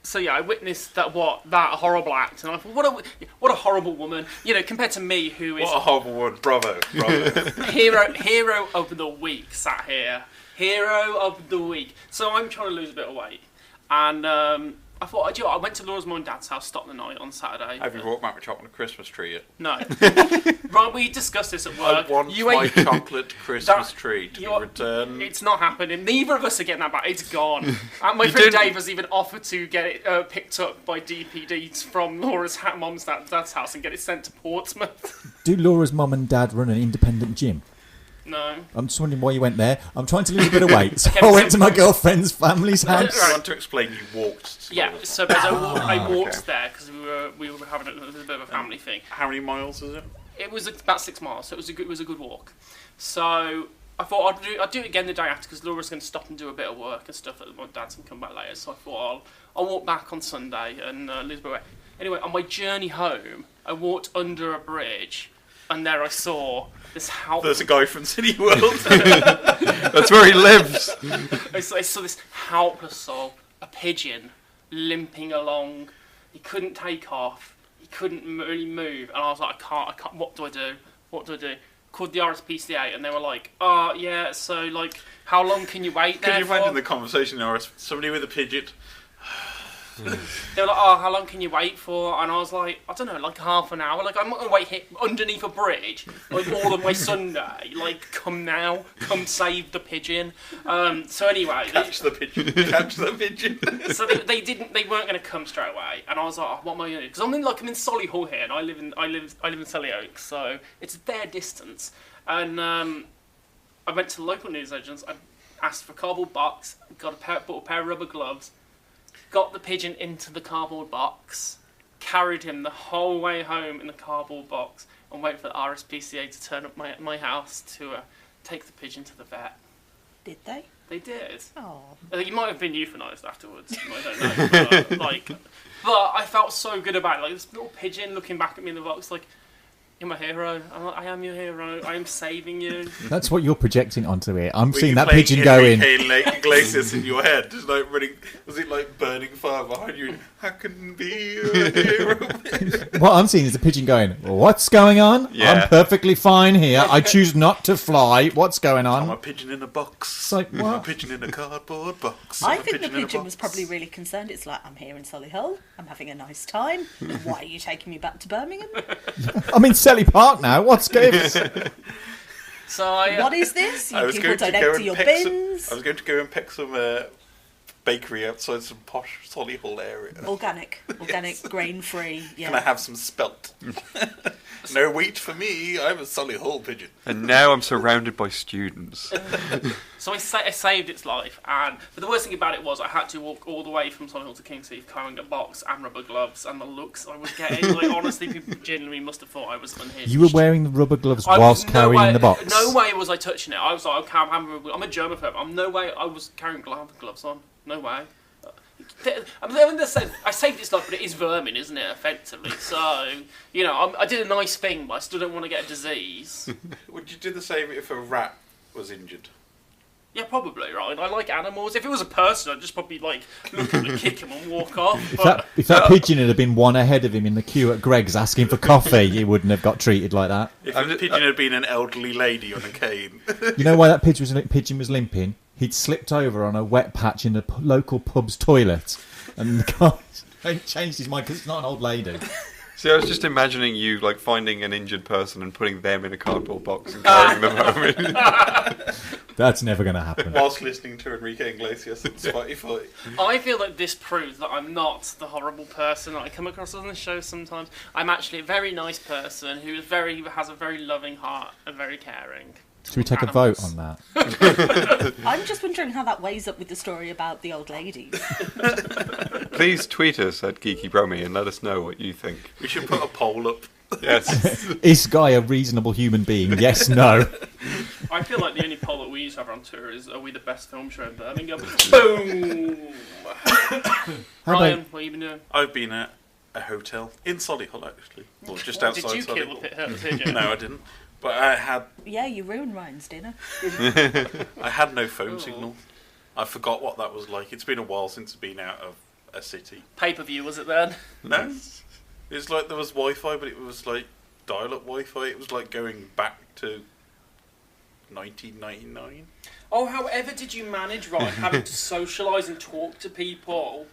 So yeah, I witnessed that horrible act, and I thought, what a horrible woman, compared to me, who is what a horrible woman. Bravo. hero of the week, sat here, hero of the week. So I'm trying to lose a bit of weight, and I thought, I went to Laura's mum and dad's house, stopped the night on Saturday. Have you brought Matt chocolate Christmas tree yet? No. Right, we discussed this at work. I want my chocolate Christmas tree to be returned. It's not happening. Neither of us are getting that back. It's gone. And my friend Dave has even offered to get it picked up by DPD from Laura's mum's dad's house and get it sent to Portsmouth. Do Laura's mum and dad run an independent gym? No. I'm just wondering why you went there. I'm trying to lose a bit of weight, so I went to my girlfriend's family's house. I want to explain you walked. Yeah, so I walked there because we were having a bit of a family thing. How many miles is it? It was about 6 miles, so it was a good walk. So I thought I'd do it again the day after because Laura's going to stop and do a bit of work and stuff. That my dad's going to come back later. So I thought I'll walk back on Sunday and lose a bit of weight. Anyway, on my journey home, I walked under a bridge. And there I saw this house. There's a guy from City World. That's where he lives. I saw this helpless soul, a pigeon, limping along. He couldn't take off. He couldn't really move. And I was like, I can't. What do I do? Called the RSPCA, and they were like, oh, yeah, so, like, how long can you wait there Can you for? imagine the conversation, somebody with a pigeon? They were like, oh, how long can you wait for? And I was like, I don't know, like half an hour. Like, I'm not going to wait here underneath a bridge, like, all the way Sunday. Like, come now. Come save the pigeon. So anyway... Catch the pigeon. So they weren't going to come straight away. And I was like, oh, what am I going to do? Because I'm in Solihull here, and I live in Selly Oaks, so it's their distance. And I went to the local newsagents, I asked for a cardboard box, bought a pair of rubber gloves, got the pigeon into the cardboard box, carried him the whole way home in the cardboard box, and waited for the RSPCA to turn up my house to take the pigeon to the vet. Did they? They did. Oh. He might have been euthanised afterwards. I don't know. But I felt so good about it. Like, this little pigeon looking back at me in the box, like, you're my hero. I am your hero. I am saving you. That's what you're projecting onto it. I'm seeing that pigeon going. Iglesias in your head, just like running. Was it like burning fire behind you? I can be your hero. What I'm seeing is the pigeon going, what's going on? Yeah. I'm perfectly fine here. I choose not to fly. What's going on? I'm a pigeon in a box. It's like, what? I'm a pigeon in a cardboard box. I think the pigeon was probably really concerned. It's like, I'm here in Solihull. I'm having a nice time. Why are you taking me back to Birmingham? I'm in Selly Park now. What's going on? So what is this? You people don't empty your bins. I was going to go and pick some bakery outside some posh Solihull area. Organic, grain-free. Yeah. Can I have some spelt? No wheat for me. I'm a Solihull pigeon. And now I'm surrounded by students. So I saved its life, but the worst thing about it was I had to walk all the way from Solihull to King's Heath carrying a box and rubber gloves, and the looks I was getting, like, honestly, people genuinely must have thought I was unhinged. You were wearing the rubber gloves whilst carrying the box? No way was I touching it. I was like, okay, I'm a germaphobe. No way I was carrying gloves on. No way. I saved its life, but it is vermin, isn't it, effectively? So, I did a nice thing, but I still don't want to get a disease. Would you do the same if a rat was injured? Yeah, probably, right? I like animals. If it was a person, I'd just probably, look at him, kick him and walk off. If that pigeon had been one ahead of him in the queue at Greg's asking for coffee, he wouldn't have got treated like that. If the pigeon had been an elderly lady on a cane. You know why that pigeon was limping? He'd slipped over on a wet patch in the local pub's toilet, and the guy changed his mind because it's not an old lady. See, I was just imagining you finding an injured person and putting them in a cardboard box and carrying them home. That's never going to happen. Whilst listening to Enrique Iglesias on Spotify. I feel like this proves that I'm not the horrible person that I come across on the show sometimes. I'm actually a very nice person who has a very loving heart and very caring. Should we take a vote on that? I'm just wondering how that weighs up with the story about the old ladies. Please tweet us at Geeky Brummie and let us know what you think. We should put a poll up. Yes. Is Guy a reasonable human being? Yes, no. I feel like the only poll that we used to have on tour is, are we the best film show in Birmingham? Boom! Ryan, what have you been doing? I've been at a hotel in Solihull, actually. Well, just outside Solihull. Did you kill the pigeon? No, I didn't. But I had... Yeah, you ruined Ryan's dinner. I had no phone signal. I forgot what that was like. It's been a while since I've been out of a city. Pay-per-view, was it then? No. It was like there was Wi-Fi, but it was like dial-up Wi-Fi. It was like going back to 1999. Oh, however did you manage, Ryan, having to socialise and talk to people?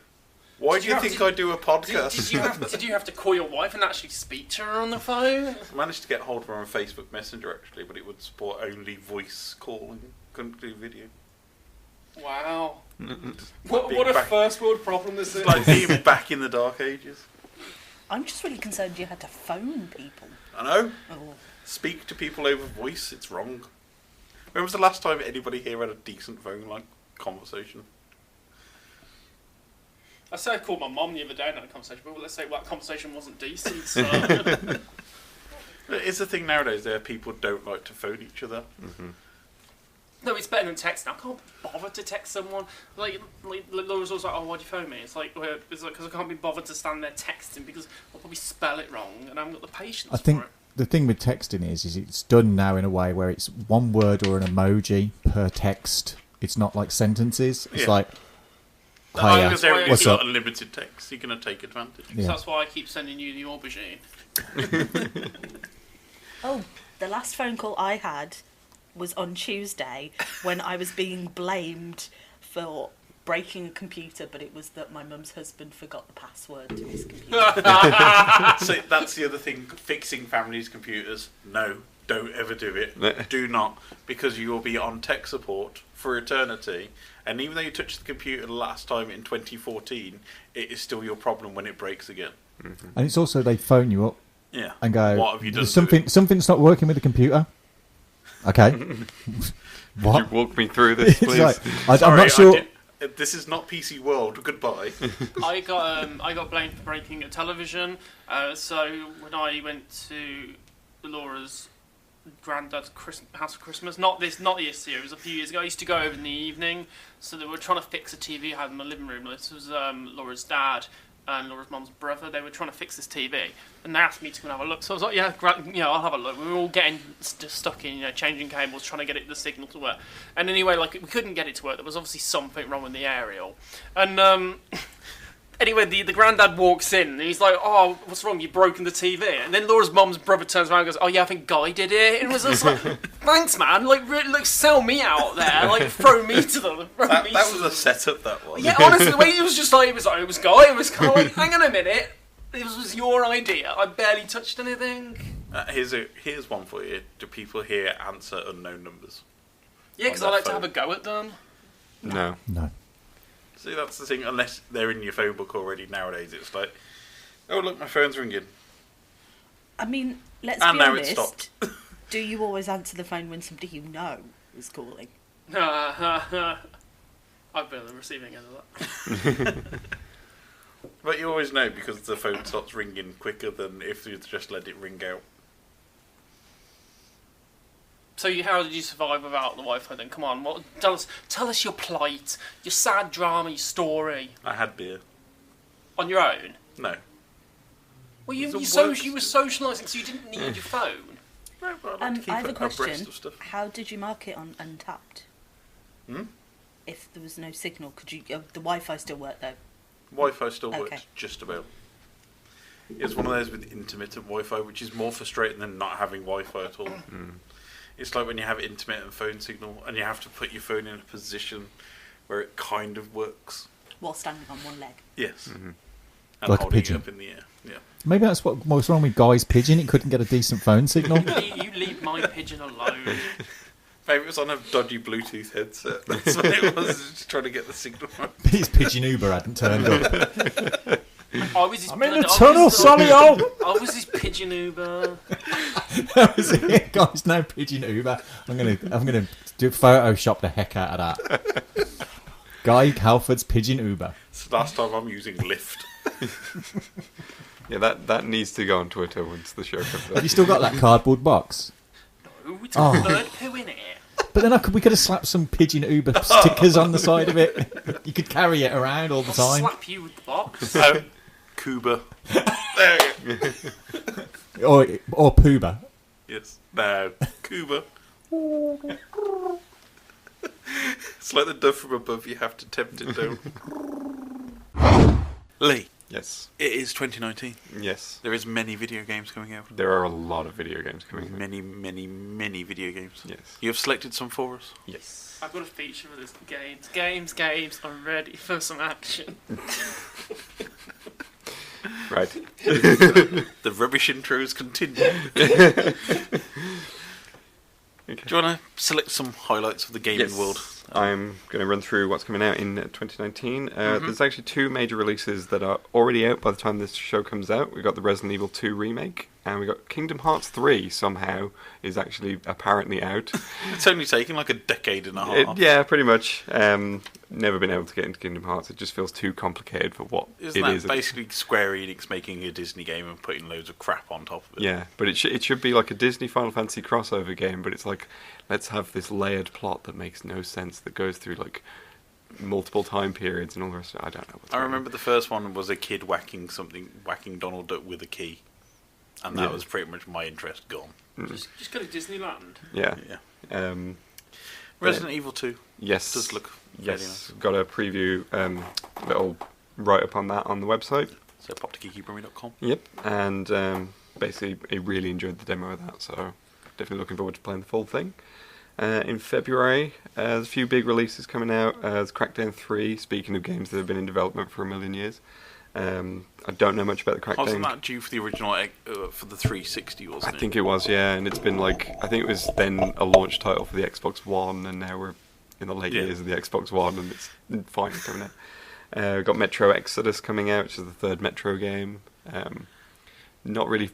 Why do you think I do a podcast? Did you have to call your wife and actually speak to her on the phone? I managed to get hold of her on Facebook Messenger, actually, but it would support only voice calling. Couldn't do video. Wow. What a first world problem this is. It's like being back in the dark ages. I'm just really concerned you had to phone people. I know. Oh. Speak to people over voice, it's wrong. When was the last time anybody here had a decent phone conversation? I said I called my mum the other day and had a conversation, but let's say that conversation wasn't decent, so... It's the thing nowadays, people don't like to phone each other. Mm-hmm. No, it's better than texting. I can't bother to text someone. Like Laura's always like, oh, why'd you phone me? It's like, because I can't be bothered to stand there texting because I'll probably spell it wrong and I haven't got the patience I think for it. the thing with texting is it's done now in a way where it's one word or an emoji per text. It's not like sentences. It's like... Because everybody's got unlimited text, you're going to take advantage. Yeah. So that's why I keep sending you the aubergine. Oh, the last phone call I had was on Tuesday when I was being blamed for breaking a computer, but it was that my mum's husband forgot the password to his computer. So that's the other thing, fixing families' computers. No, don't ever do it. Do not, because you will be on tech support for eternity. And even though you touched the computer the last time in 2014, it is still your problem when it breaks again. Mm-hmm. And it's also they phone you up and go, what have you done? Something's not working with the computer. Okay. What? Could you walk me through this, please? I'm not sure. This is not PC World. Goodbye. I got blamed for breaking a television. So when I went to Laura's granddad's house for Christmas, not this year, it was a few years ago. I used to go over in the evening. So they were trying to fix a TV I had in my living room. This was Laura's dad and Laura's mum's brother. They were trying to fix this TV, and they asked me to go and have a look. So I was like, yeah, I'll have a look. We were all getting stuck in, changing cables, trying to get the signal to work. And anyway, we couldn't get it to work. There was obviously something wrong with the aerial. And anyway, the granddad walks in, and he's like, oh, what's wrong? You've broken the TV. And then Laura's mum's brother turns around and goes, oh yeah, I think Guy did it. And it was just like, thanks, man. Really, sell me out there. Throw me to them. That was a setup, that was. Yeah, honestly, the way it was just it was Guy. It was kind of like, hang on a minute. This was your idea. I barely touched anything. Here's one for you. Do people here answer unknown numbers? Yeah, because I like to have a go at them. No. See, that's the thing. Unless they're in your phone book already nowadays, it's like, oh look, my phone's ringing. I mean, let's and be now honest. It's stopped. Do you always answer the phone when somebody you know is calling? I've been on the receiving end of that. But you always know because the phone starts ringing quicker than if you just let it ring out. So how did you survive without the Wi-Fi then? Come on, tell us your plight, your sad drama, your story. I had beer. On your own? No. Well, you were socialising, so you didn't need your phone. No, but I have a question. How did you mark it on Untapped? Hmm? If there was no signal, could you? The Wi-Fi still worked though. Wi-Fi still works, just about. It's one of those with intermittent Wi-Fi, which is more frustrating than not having Wi-Fi at all. It's like when you have intermittent phone signal and you have to put your phone in a position where it kind of works. While standing on one leg. Yes. And like holding a pigeon. it up in the air. Yeah. Maybe that's what was wrong with Guy's pigeon. It couldn't get a decent phone signal. You leave my pigeon alone. Maybe it was on a dodgy Bluetooth headset. That's what it was. Just trying to get the signal. His pigeon Uber hadn't turned up. I'm in the tunnel, Solly-o! I was his pigeon Uber. That was it, guys. No pigeon Uber. I'm gonna do Photoshop the heck out of that. Guy Halford's pigeon Uber. It's the last time I'm using Lyft. Yeah, that needs to go on Twitter once the show comes out. Have you still got that cardboard box? No, it's got bird poo in it. But then we could have slapped some pigeon Uber stickers on the side of it. You could carry it around all the time. I'll slap you with the box. Cuba. There you go. Or Pooba. Yes. No. Cuba. It's like the dove from above. You have to tempt it down. Leigh. Yes. It is 2019. Yes. There is many video games coming out. There are a lot of video games coming out. Many, many, many video games. Yes. You have selected some for us? Yes. I've got a feature for this. Games. I'm ready for some action. Right. The rubbish intros continue. Okay. Do you want to select some highlights of the gaming world? I'm going to run through what's coming out in 2019. There's actually two major releases that are already out by the time this show comes out. We've got the Resident Evil 2 remake, and we've got Kingdom Hearts 3 somehow is actually apparently out. It's only taken like a decade and a half. Yeah, pretty much. Never been able to get into Kingdom Hearts. It just feels too complicated for what Isn't that basically Square Enix making a Disney game and putting loads of crap on top of it? Yeah, but it should be like a Disney Final Fantasy crossover game, but it's like, let's have this layered plot that makes no sense, that goes through like multiple time periods and all the rest of it. I don't know. I remember the first one was a kid whacking Donald Duck with a key, and that was pretty much my interest gone. Just go to Disneyland. Yeah. Resident Evil 2. Yes. Does look nice. Got a preview little write-up on that on the website. So pop to geekybrummie.com. Yep. And basically I really enjoyed the demo of that, so definitely looking forward to playing the full thing. In February, there's a few big releases coming out. There's Crackdown 3, speaking of games that have been in development for a million years. I don't know much about the Crackdown. Wasn't that due for the original, for the 360, wasn't it? I think it was, yeah, and it's been like, I think it was then a launch title for the Xbox One, and now we're in the late years of the Xbox One, and it's finally coming out. We've got Metro Exodus coming out, which is the third Metro game. Not really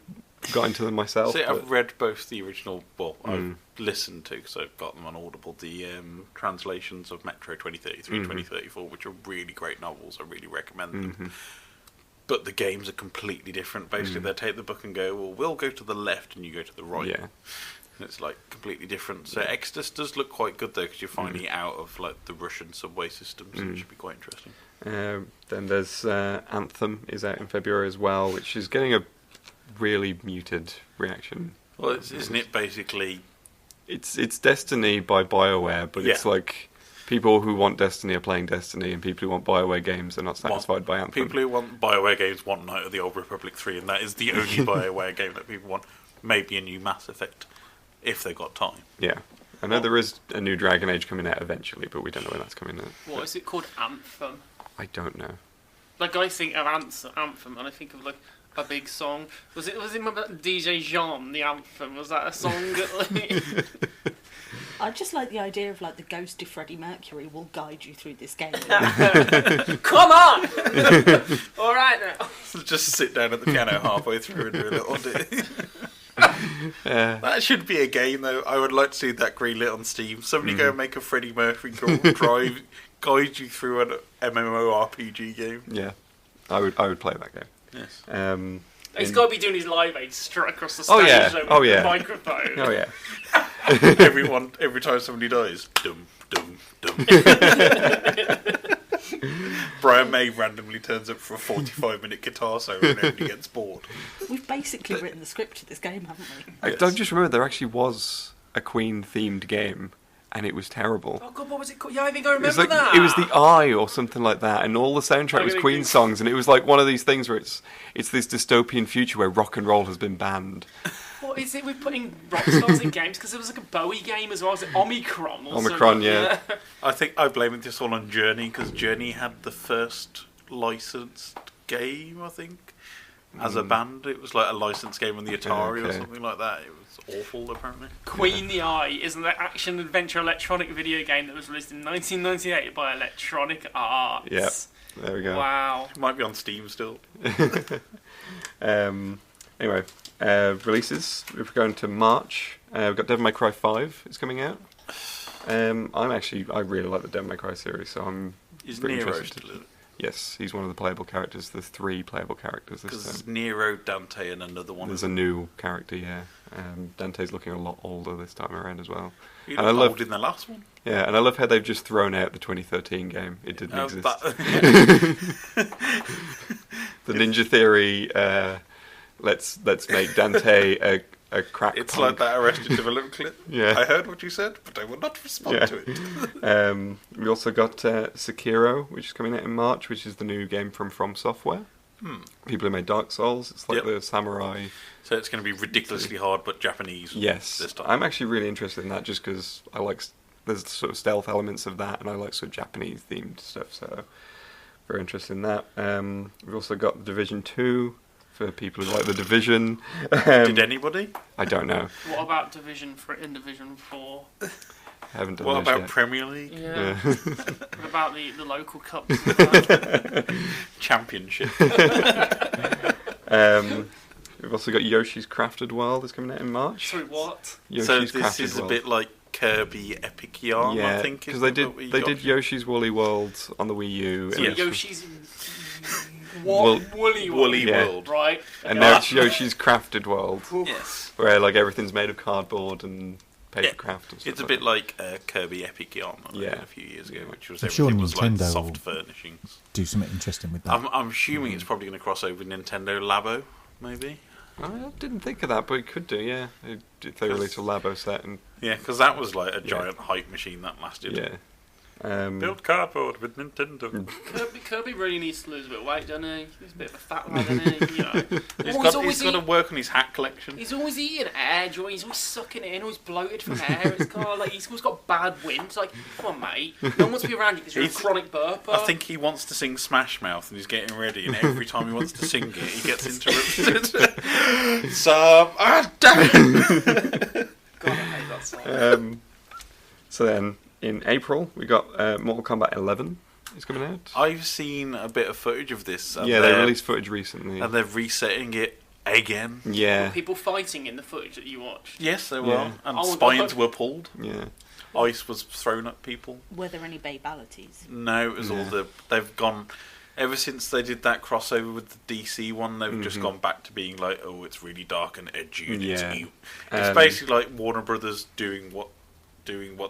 got into them myself. See, I've read both the original. Well, I've listened to because I've got them on Audible. The translations of Metro 2033, 2034, which are really great novels. I really recommend them. But the games are completely different. Basically, they take the book and go, "Well, we'll go to the left, and you go to the right." Yeah. And it's like completely different. So Exodus does look quite good though, because you're finally out of like the Russian subway system, so it should be quite interesting. Then there's Anthem is out in February as well, which is getting a really muted reaction. Well, isn't it basically? It's Destiny by BioWare, but it's like people who want Destiny are playing Destiny, and people who want BioWare games are not satisfied by Anthem. People who want BioWare games want Night of the Old Republic 3, and that is the only BioWare game that people want. Maybe a new Mass Effect, if they've got time. Yeah. I know there is a new Dragon Age coming out eventually, but we don't know when that's coming out. What is it called? Anthem? I don't know. Like, I think of Anthem, and I think of, like, a big song. Was it DJ Jean, the Anthem? Was that a song? I just like the idea of, like, the ghost of Freddie Mercury will guide you through this game. Come on! All right now. Just sit down at the piano halfway through and do a little ditty. That should be a game, though. I would like to see that greenlit on Steam. Somebody go and make a Freddie Mercury drive, guide you through an MMORPG game. Yeah, I would play that game. Yes. He's got to be doing his live aid straight across the stage with the microphone. Oh yeah. Every time somebody dies, dum dum dum. Brian May randomly turns up for a 45-minute guitar solo and everybody gets bored. We've basically written the script to this game, haven't we? I just remember there actually was a Queen-themed game, and it was terrible. Oh God, what was it called? Yeah, I think I remember that. It was The Eye or something like that, and all the soundtrack was Queen songs, and it was like one of these things where it's this dystopian future where rock and roll has been banned. What is it with putting rock stars in games? Because there was like a Bowie game as well. Was it Omicron? Or Omicron, something? yeah. I think I blame this all on Journey, because Journey had the first licensed game, I think, as a band. It was like a licensed game on the Atari or something like that. It was awful, apparently. Queen the Eye isn't that action-adventure electronic video game that was released in 1998 by Electronic Arts. Yep, there we go. Wow. It might be on Steam still. Anyway, releases. If we're going to March, we've got Devil May Cry 5 is coming out. I really like the Devil May Cry series, so I'm pretty interested. Yes, he's one of the playable characters. There's 3 playable characters this time. Because Nero, Dante, and another one. There's a new character, yeah. Dante's looking a lot older this time around as well. He looked old in the last one. Yeah, and I love how they've just thrown out the 2013 game. It didn't exist. The Ninja Theory, let's make Dante a crack It's punk. like that Arrested Development clip. Yeah. I heard what you said, but I will not respond to it. We also got Sekiro, which is coming out in March, which is the new game from Software. People who made Dark Souls. It's like the samurai. So it's going to be ridiculously hard, but Japanese. Yes, this time. I'm actually really interested in that, just because I like there's sort of stealth elements of that, and I like sort of Japanese themed stuff. So very interested in that. We've also got The Division 2 for people who like The Division. Did anybody? I don't know. What about Division 3 and Division 4? Haven't done What those about yet. Premier League? Yeah. What about the local cups? Championship. We've also got Yoshi's Crafted World is coming out in March. Sorry, what? Yoshi's So this Crafted is a World. bit like Kirby Epic Yarn, Yeah, I think. because they did Yoshi's Woolly World on the Wii U. So and Yoshi's Woolly World, right? And now it's Yoshi's Crafted World. Yes. Where like everything's made of cardboard and paper craft and stuff. It's a bit like Kirby Epic Yarn a few years ago, which was I'm sure everything was like Nintendo soft will furnishings. do something interesting with that. I'm assuming it's probably going to cross over with Nintendo Labo, maybe. I didn't think of that, but it could do, yeah. If they release a Labo set. And yeah, because that was like a giant hype machine that lasted. Yeah. Build cardboard with Nintendo. Kirby really needs to lose a bit of weight, doesn't he? He's a bit of a fat lad, isn't he? You know. He's got to work on his hat collection. He's always eating air, he's always sucking it in, always bloated from air. It's kind of like he's always got bad wind. It's like, come on, mate. No one wants to be around you because you're a chronic burper. I think he wants to sing Smash Mouth and he's getting ready, and every time he wants to sing it, he gets interrupted. Damn it! God, I hate that song. So then, in April, we got Mortal Kombat 11 is coming out. I've seen a bit of footage of this. Yeah, they released footage recently. And they're resetting it again. Yeah. Were people fighting in the footage that you watched? Yes, they were. Yeah. And Oh, spines God. were pulled. Yeah. Ice was thrown at people. Were there any babalities? No, it was all they've gone ever since they did that crossover with the DC one. They've just gone back to being like, oh, it's really dark and edgy. And it's basically like Warner Brothers doing what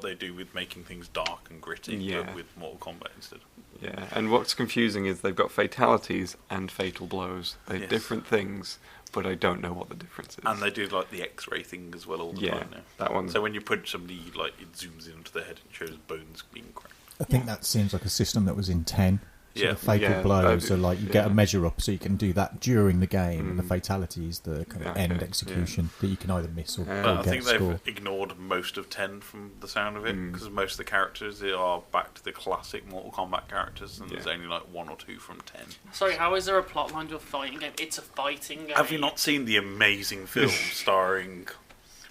they do with making things dark and gritty, but with Mortal Kombat instead. Yeah, and what's confusing is they've got fatalities and fatal blows. They're different things, but I don't know what the difference is. And they do like the X-ray thing as well all the time now. That one. So when you punch somebody, like it zooms into their head and shows bones being cracked. I think that seems like a system that was in 10. So Yeah. the fatal Yeah, blows that- are like you get a measure up, so you can do that during the game, and the fatality is the kind of Okay, end execution that you can either miss or, But or I get think a they've score. ignored most of 10 from the sound of it, because most of the characters they are back to the classic Mortal Kombat characters, and there's only like 1 or 2 from 10. Sorry, how is there a plotline to a fighting game? It's a fighting game. Have you not seen the amazing film starring,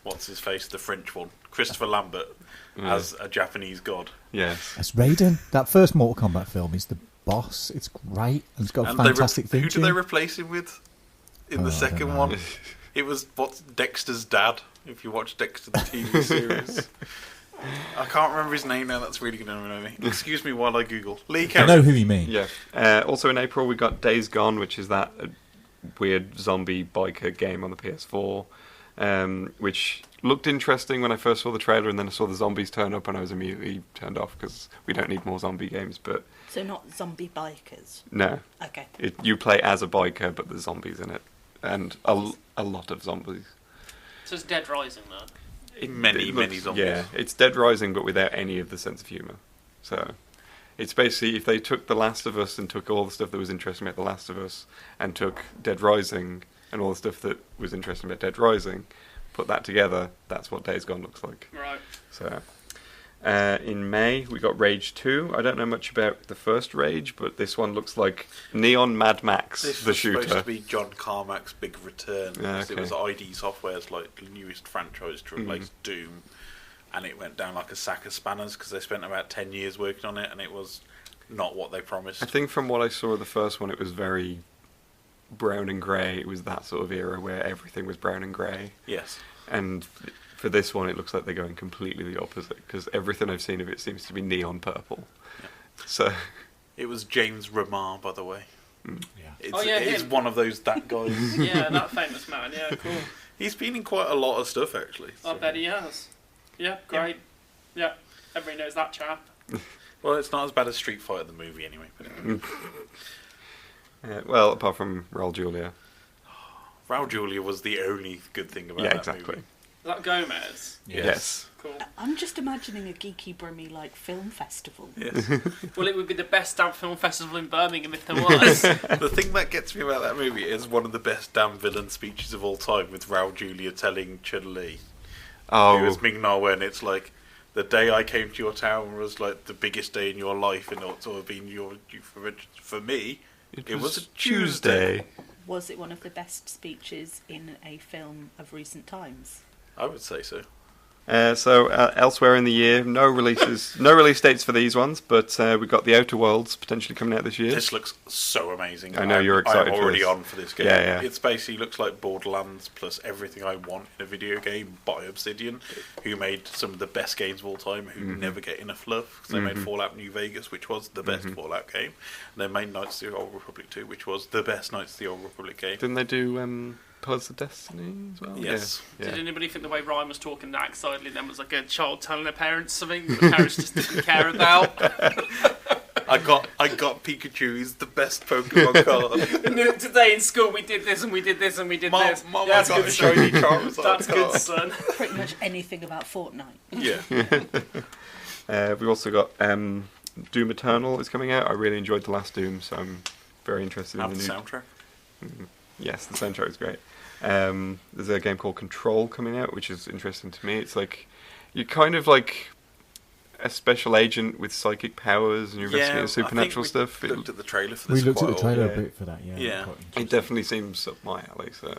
what's his face, the French one, Christopher Lambert, as a Japanese god? Yes. As Raiden, that first Mortal Kombat film is the boss. It's great, and it's got a And fantastic theme who did tune. they replace him with in the I second don't one? know. It was Dexter's dad, if you watch Dexter the TV series. I can't remember his name now, that's really going to annoy me. Excuse me while I Google. Leigh, I know who you mean. Yeah. Also in April we got Days Gone, which is that weird zombie biker game on the PS4, which looked interesting when I first saw the trailer, and then I saw the zombies turn up and I was immediately turned off because we don't need more zombie games. But So not zombie bikers? no. Okay. You play as a biker, but there's zombies in it. And a lot of zombies. So it's Dead Rising, though. Many zombies. Yeah, it's Dead Rising, but without any of the sense of humour. So it's basically if they took The Last of Us and took all the stuff that was interesting about The Last of Us and took Dead Rising and all the stuff that was interesting about Dead Rising, put that together, that's what Days Gone looks like. Right. So in May we got Rage 2. I don't know much about the first Rage, but this one looks like Neon Mad Max, This the was shooter. supposed to be John Carmack's big return. Yeah, It was ID Software's like newest franchise to replace Doom, and it went down like a sack of spanners because they spent about 10 years working on it, and it was not what they promised. I think from what I saw of the first one, it was very brown and grey. It was that sort of era where everything was brown and grey. Yes. And for this one, it looks like they're going completely the opposite, because everything I've seen of it seems to be neon purple. Yeah. So It was James Remar, by the way. Yeah. It's him. one of those that guys. Yeah, that famous man. Yeah, cool. He's been in quite a lot of stuff, actually. I bet he has. Yeah, great. Yeah, everybody knows that chap. Well, it's not as bad as Street Fighter the movie, anyway. But well, apart from Raul Julia. Raul Julia was the only good thing about Yeah, that exactly. movie. Is that Gomez? Yes. Cool. I'm just imagining a Geeky Brummie like film festival. Yes. Well, it would be the best damn film festival in Birmingham if there was. The thing that gets me about that movie is one of the best damn villain speeches of all time, with Raul Julia telling Chun-Li, who was Ming-Na Wen, it's like, the day I came to your town was like the biggest day in your life, and it's all been for me, it was a Tuesday. Was it one of the best speeches in a film of recent times? I would say so. Elsewhere in the year, no release dates for these ones, but we got The Outer Worlds potentially coming out this year. This looks so amazing. I know you're excited I'm for already this. on for this game. Yeah. It's basically looks like Borderlands plus everything I want in a video game by Obsidian, who made some of the best games of all time, who never get enough love, because they made Fallout New Vegas, which was the best Fallout game, and they made Knights of the Old Republic 2, which was the best Knights of the Old Republic game. Didn't they do Pillars of Destiny as well? Yes. Yeah. Did anybody think the way Ryan was talking that excitedly then was like a child telling their parents something that the parents just didn't care about? I got Pikachu. He's the best Pokemon card. Today in school we did this and we did this and we did this. Mom, That's I got good, a shiny son. Charizard That's good, card. son. Pretty much anything about Fortnite. Yeah. We've also got Doom Eternal is coming out. I really enjoyed the last Doom, so I'm very interested in the new soundtrack. Yes, the soundtrack is great. There's a game called Control coming out, which is interesting to me. It's like you're kind of like a special agent with psychic powers, and you're investigating supernatural stuff. We looked at the trailer for this. We looked at the trailer a bit for that. Yeah. It definitely seems up my alley, so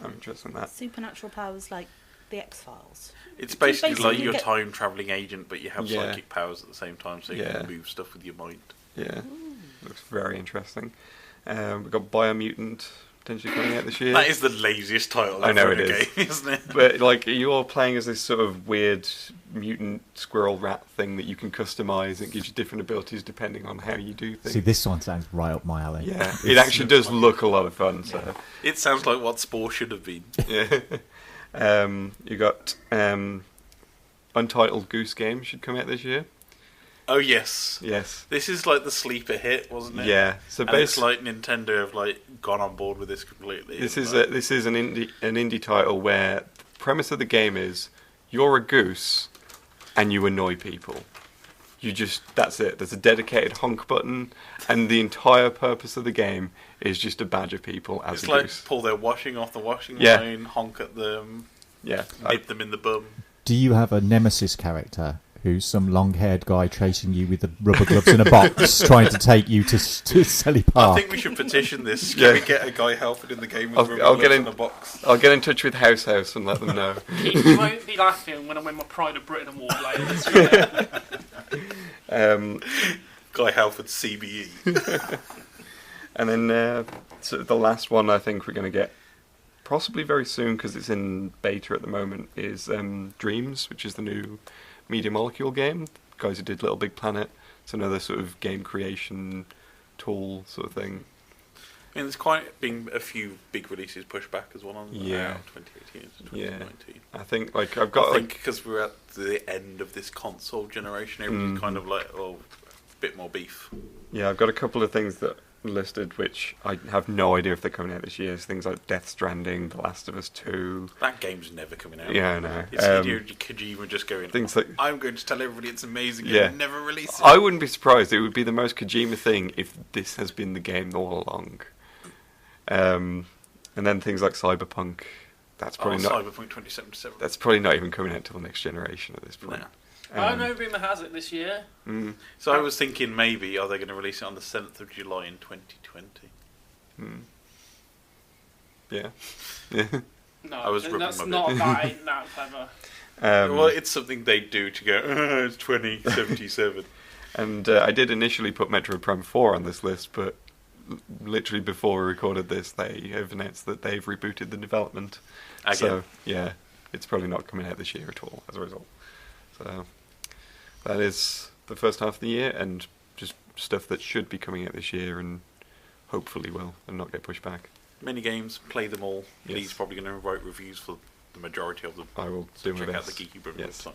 I'm interested in that. Supernatural powers like the X-Files. It's Do you basically like your get- time-travelling agent, but you have Yeah. psychic powers at the same time, so you can move stuff with your mind. Yeah, looks very interesting. We've got Biomutant, potentially coming out this year. That is the laziest title I know ever it in a is. game, isn't it? But like, you're playing as this sort of weird mutant squirrel rat thing that you can customize. It gives you different abilities depending on how you do things. See, this one sounds right up my alley. Yeah, it actually does look a lot of fun. So it sounds like what Spore should have been. Yeah. You got Untitled Goose Game should come out this year. Oh yes, yes. This is like the sleeper hit, wasn't it? Yeah. So and it's like Nintendo have like gone on board with this completely. This is an indie title where the premise of the game is you're a goose and you annoy people. That's it. There's a dedicated honk button, and the entire purpose of the game is just to badger people as it's a like goose. Pull their washing off the washing line, honk at them, nip them in the bum. Do you have a nemesis character who's some long-haired guy chasing you with the rubber gloves in a box, trying to take you to Selly Park? I think we should petition this. Can we get a Guy Halford in the game with rubber gloves in a box? I'll get in touch with House and let them know. You won't be laughing when I win my Pride of Britain award later this year. Guy Halford CBE. And then so the last one I think we're going to get possibly very soon, because it's in beta at the moment, is Dreams, which is the new Media Molecule game. Guys who did Little Big Planet. It's another sort of game creation tool sort of thing. I mean, there's quite been a few big releases pushed back as well on 2018 to 2019. Yeah. I think like because we're at the end of this console generation, everybody's kind of like, a bit more beef. Yeah, I've got a couple of things that listed which I have no idea if they're coming out this year. It's things like Death Stranding, The Last of Us 2. That game's never coming out. Yeah, I know. Could you even just go in, things like, I'm going to tell everybody it's amazing and never release it? I wouldn't be surprised. It would be the most Kojima thing if this has been the game all along. And then things like Cyberpunk. That's probably not Cyberpunk 2077. That's probably not even coming out till the next generation at this point. No. No rumour has it this year. So I was thinking maybe are they going to release it on the 7th of July in 2020? Yeah. No, I was that's not that clever. Well, it's something they do to go, it's 2077. And I did initially put Metroid Prime 4 on this list, but literally before we recorded this, they have announced that they've rebooted the development. Again. So, yeah, it's probably not coming out this year at all as a result. So, that is the first half of the year, and just stuff that should be coming out this year and hopefully will, and not get pushed back. Many games, play them all. Yes. Lee's probably going to write reviews for the majority of them. I will so do my check best. out the Geeky Brummie website.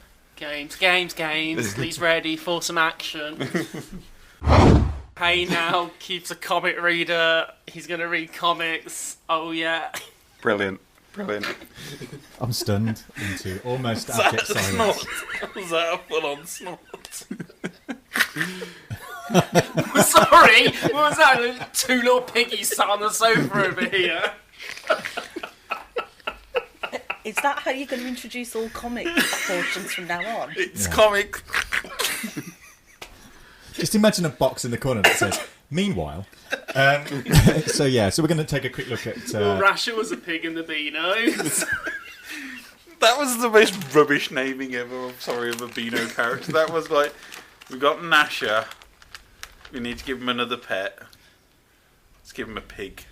Games. Lee's ready for some action. Hey now, keeps a comic reader. He's going to read comics. Oh yeah. Brilliant. I'm stunned into almost abject silence. Was that a full-on snort? Sorry, what was that? Two little piggies sat on the sofa over here. Is that how you're going to introduce all comic portions from now on? It's comic. Just imagine a box in the corner that says, meanwhile. So we're going to take a quick look at... Rasher was a pig in the Beanos. That was the most rubbish naming ever, I'm sorry, of a Beano character. That was like, we've got Nasher, we need to give him another pet. Let's give him a pig.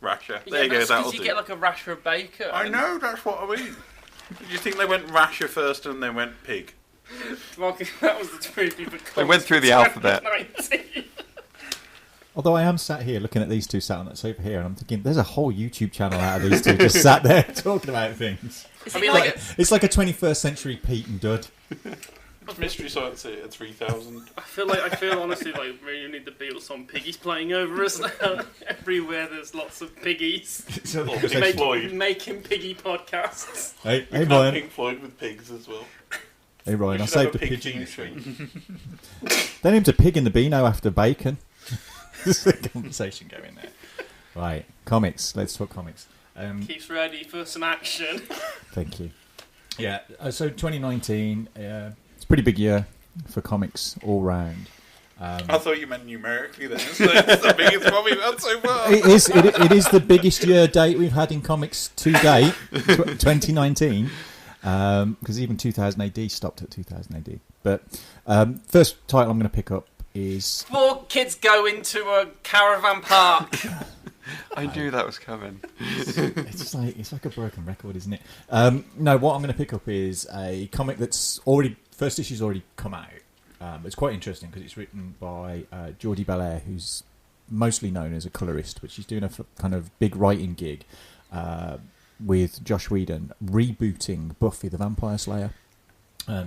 Rasher. There you go, that'll do. You get like a rasher of bacon. I know, that's what I mean. Do you think they went Rasher first and then went pig? That was the truth. They went through the alphabet. Although I am sat here looking at these two sat on that sofa here, and I'm thinking, there's a whole YouTube channel out of these two just sat there talking about things. It's like a 21st century Pete and Dud. Mystery Science at 3000. I feel honestly like we really need the Beatles song "Piggies" playing over us now. Everywhere there's lots of piggies. Making piggy podcasts. Hey Ryan. Brian. Pink Floyd with pigs as well. Hey Ryan, I saved the pigeon. They named a pig in the Beano after bacon. There's a conversation going there. Right, comics. Let's talk comics. Keeps ready for some action. Thank you. Yeah, so 2019, it's a pretty big year for comics all round. I thought you meant numerically then. So it's the biggest one we've had so far. It is the biggest year date we've had in comics to date, 2019. Because even 2000 AD stopped at 2000 AD. But first title I'm going to pick up is... 4 kids go into a caravan park. I knew that was coming. It's like a broken record, isn't it? No, what I'm going to pick up is a comic that's first issue's already come out. It's quite interesting because it's written by Geordie Belair, who's mostly known as a colorist, but she's doing a kind of big writing gig with Joss Whedon rebooting Buffy the Vampire Slayer.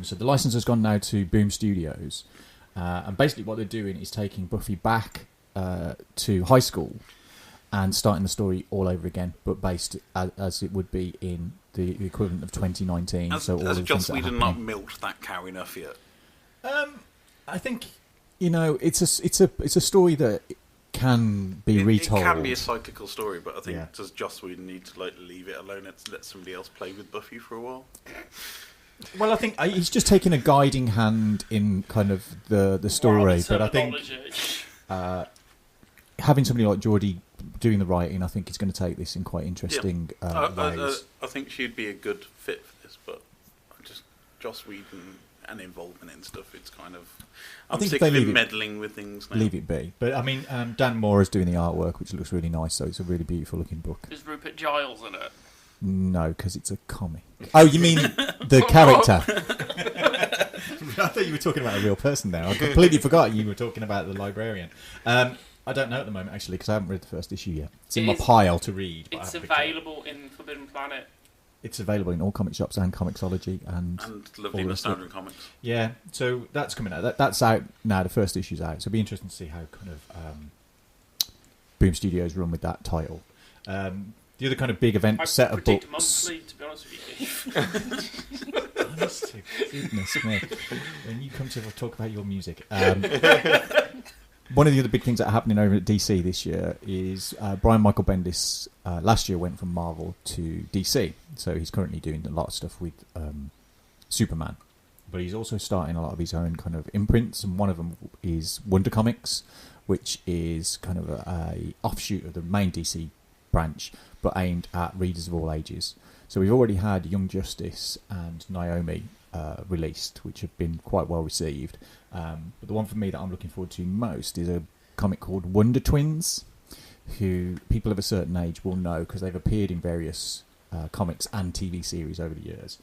So the license has gone now to Boom Studios, and basically what they're doing is taking Buffy back to high school and starting the story all over again, but based as it would be in the equivalent of 2019. Has Joss Whedon not milked that cow enough yet? I think it's a story that can be retold. It can be a cyclical story, but I think does Joss Whedon need to leave it alone and let somebody else play with Buffy for a while? Well, I think he's just taking a guiding hand in kind of the story, but I think having somebody like Geordie doing the writing, I think is going to take this in quite interesting ways. I think she'd be a good fit for this, but just Joss Whedon and involvement in stuff, it's kind of... I'm sick of him meddling with things now. Leave it be. But, I mean, Dan Moore is doing the artwork, which looks really nice, so it's a really beautiful looking book. Is Rupert Giles in it? No, because it's a comic. Oh, you mean the character? I thought you were talking about a real person there. I completely forgot you were talking about the librarian. I don't know at the moment, actually, because I haven't read the first issue yet. It's in my pile to read. It's available in Forbidden Planet. It's available in all comic shops and Comixology and lovely Nostalgia Comics. Yeah, so that's coming out. That's out now. The first issue's out, so it'll be interesting to see how kind of Boom Studios run with that title. The other kind of big event set of books. Monthly, to be honest with you, Keith. Honestly, goodness me! When you come to talk about your music. One of the other big things that are happening over at DC this year is Brian Michael Bendis last year went from Marvel to DC. So he's currently doing a lot of stuff with Superman. But he's also starting a lot of his own kind of imprints, and one of them is Wonder Comics, which is kind of a offshoot of the main DC branch, but aimed at readers of all ages. So we've already had Young Justice and Naomi released, which have been quite well received. But the one for me that I'm looking forward to most is a comic called Wonder Twins, who people of a certain age will know because they've appeared in various comics and TV series over the years.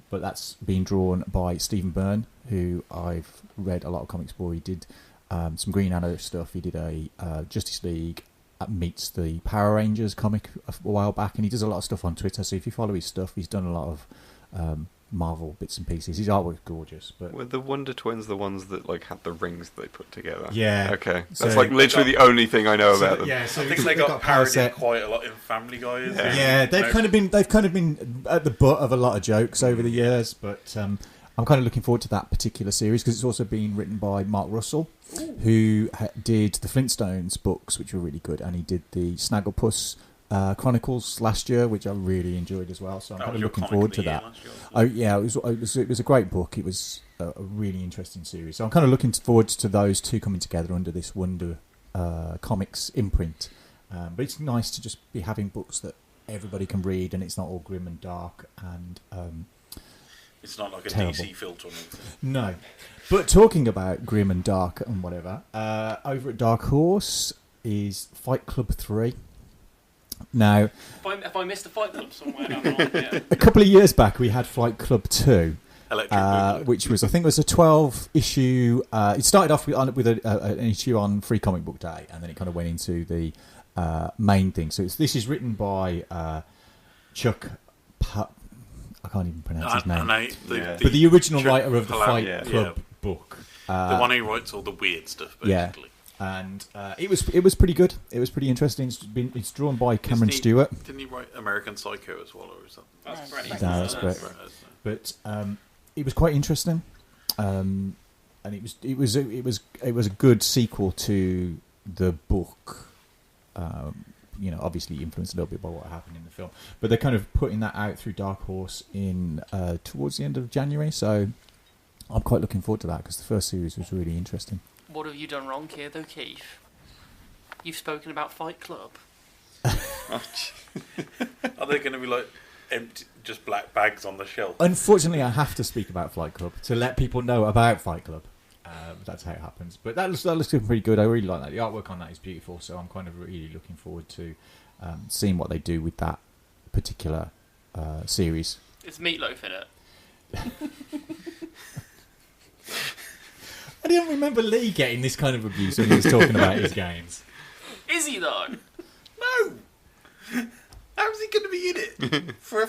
But that's been drawn by Stephen Byrne, who I've read a lot of comics for. He did some Green Arrow stuff. He did a Justice League meets the Power Rangers comic a while back, and he does a lot of stuff on Twitter. So if you follow his stuff, he's done a lot of Marvel bits and pieces. His artwork's gorgeous. But were the Wonder Twins the ones that had the rings that they put together? Yeah. Okay. That's literally the only thing I know about them. Yeah, so I think they got parodied quite a lot in Family Guy. Yeah, they've kind of been at the butt of a lot of jokes over the years, but I'm kind of looking forward to that particular series because it's also been written by Mark Russell, who did the Flintstones books, which were really good, and he did the Snagglepuss Chronicles last year, which I really enjoyed as well. So I'm kind of looking forward to that. Oh yeah, it was a great book. It was a really interesting series. So I'm kind of looking forward to those two coming together under this Wonder Comics imprint. But it's nice to just be having books that everybody can read, and it's not all grim and dark and. It's not like a terrible. DC filter or anything. No. But talking about grim and dark and whatever, over at Dark Horse is Fight Club 3. Now, have I missed a Fight Club somewhere? A couple of years back, we had Fight Club 2, which was, I think, was a 12-issue. It started off with an issue on Free Comic Book Day, and then it kind of went into the main thing. So this is written by Chuck. I can't even pronounce his name. But the original writer of the Fight Club book, the one who writes all the weird stuff, basically. Yeah. And it was pretty good. It was pretty interesting. It's drawn by Cameron Stewart. Didn't he write American Psycho as well, or is that? That's Brett. No, that's Brett. But it was quite interesting, and it was a good sequel to the book. Obviously influenced a little bit by what happened in the film, but they're kind of putting that out through Dark Horse in towards the end of January. So I'm quite looking forward to that because the first series was really interesting. What have you done wrong here, though, Keith? You've spoken about Fight Club. Are they going to be empty, just black bags on the shelf? Unfortunately, I have to speak about Fight Club to let people know about Fight Club. That's how it happens. But that looks pretty good. I really like that. The artwork on that is beautiful, so I'm kind of really looking forward to seeing what they do with that particular series. It's Meatloaf in it. I don't remember Leigh getting this kind of abuse when he was talking about his games. Is he though? No. How's he going to be in it? for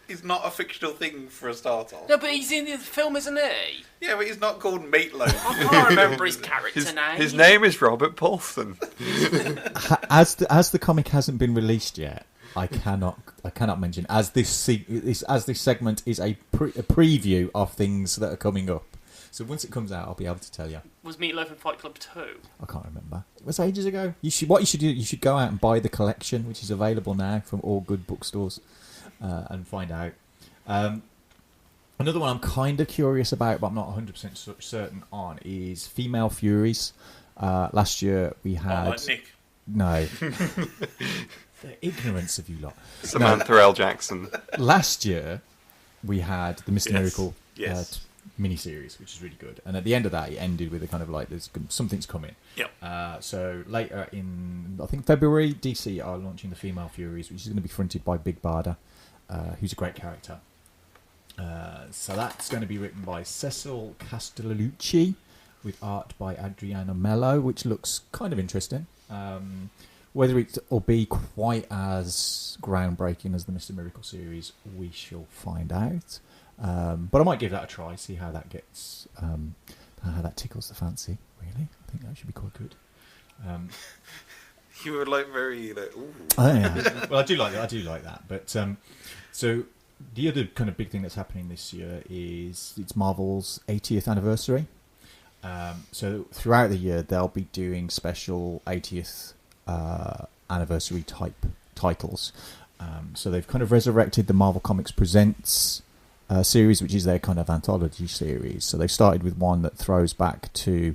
he's not a fictional thing for a start on. No, but he's in the film, isn't he? Yeah, but he's not called Meatloaf. I can't remember his character name. His name is Robert Paulson. As the comic hasn't been released yet, I cannot mention as this segment is a preview of things that are coming up. So once it comes out, I'll be able to tell you. Was Meatloaf in Fight Club 2? I can't remember. It was ages ago. You should go out and buy the collection, which is available now from all good bookstores, and find out. Another one I'm kind of curious about, but I'm not 100% certain on, is Female Furies. Last year we had... like Nick. No. The ignorance of you lot. Samantha L. Jackson. Last year we had the Mr. Miracle Yes. mini-series, which is really good. And at the end of that, it ended with a kind of like, something's coming. Yep. So later in, I think February, DC are launching the Female Furies, which is going to be fronted by Big Barda, who's a great character. So that's going to be written by Cecil Castellucci, with art by Adriana Mello, which looks kind of interesting. Whether it will be quite as groundbreaking as the Mr. Miracle series, we shall find out. But I might give that a try, see how that gets, how that tickles the fancy. Really, I think that should be quite good. You were like very like, ooh. Oh, yeah. Well, I do like that. But so the other kind of big thing that's happening this year is it's Marvel's 80th anniversary. So throughout the year, they'll be doing special 80th anniversary type titles. So they've kind of resurrected the Marvel Comics Presents series, which is their kind of anthology series. So they started with one that throws back to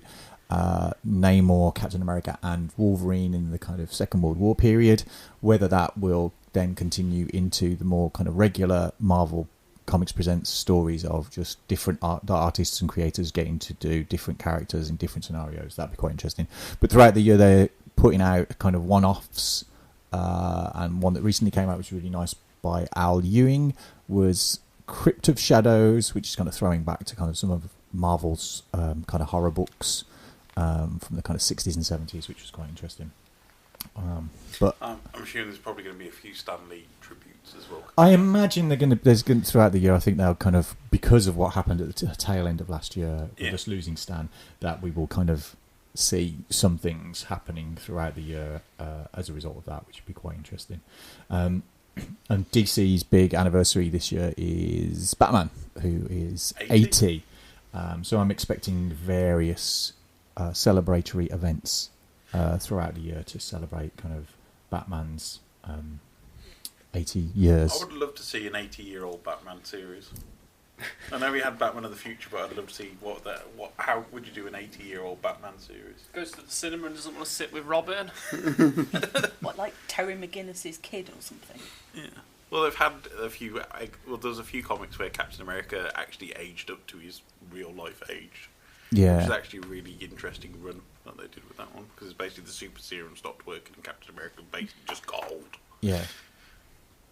Namor, Captain America, and Wolverine in the kind of Second World War period. Whether that will then continue into the more kind of regular Marvel Comics Presents stories of just different artists and creators getting to do different characters in different scenarios, that'd be quite interesting. But throughout the year, they're putting out kind of one-offs, and one that recently came out, which was really nice, by Al Ewing, was Crypt of Shadows, which is kind of throwing back to kind of some of Marvel's kind of horror books from the kind of 60s and 70s, which was quite interesting. But I'm assuming there's probably going to be a few Stan Lee tributes as well. I imagine throughout the year, I think they'll kind of, because of what happened at the tail end of last year, with us losing Stan, that we will kind of see some things happening throughout the year as a result of that, which would be quite interesting. And DC's big anniversary this year is Batman, who is 80. So I'm expecting various celebratory events throughout the year to celebrate kind of Batman's 80 years. I would love to see an 80-year-old Batman series. I know we had Batman of the Future, but I'd love to see how would you do an 80-year-old Batman series? Goes to the cinema and doesn't want to sit with Robin. What, like Terry McGinnis's kid or something? Yeah. Well, they've had a few. Well, there's a few comics where Captain America actually aged up to his real life age. Yeah. Which is actually a really interesting run that they did with that one, because it's basically the super serum stopped working and Captain America basically just got old. Yeah.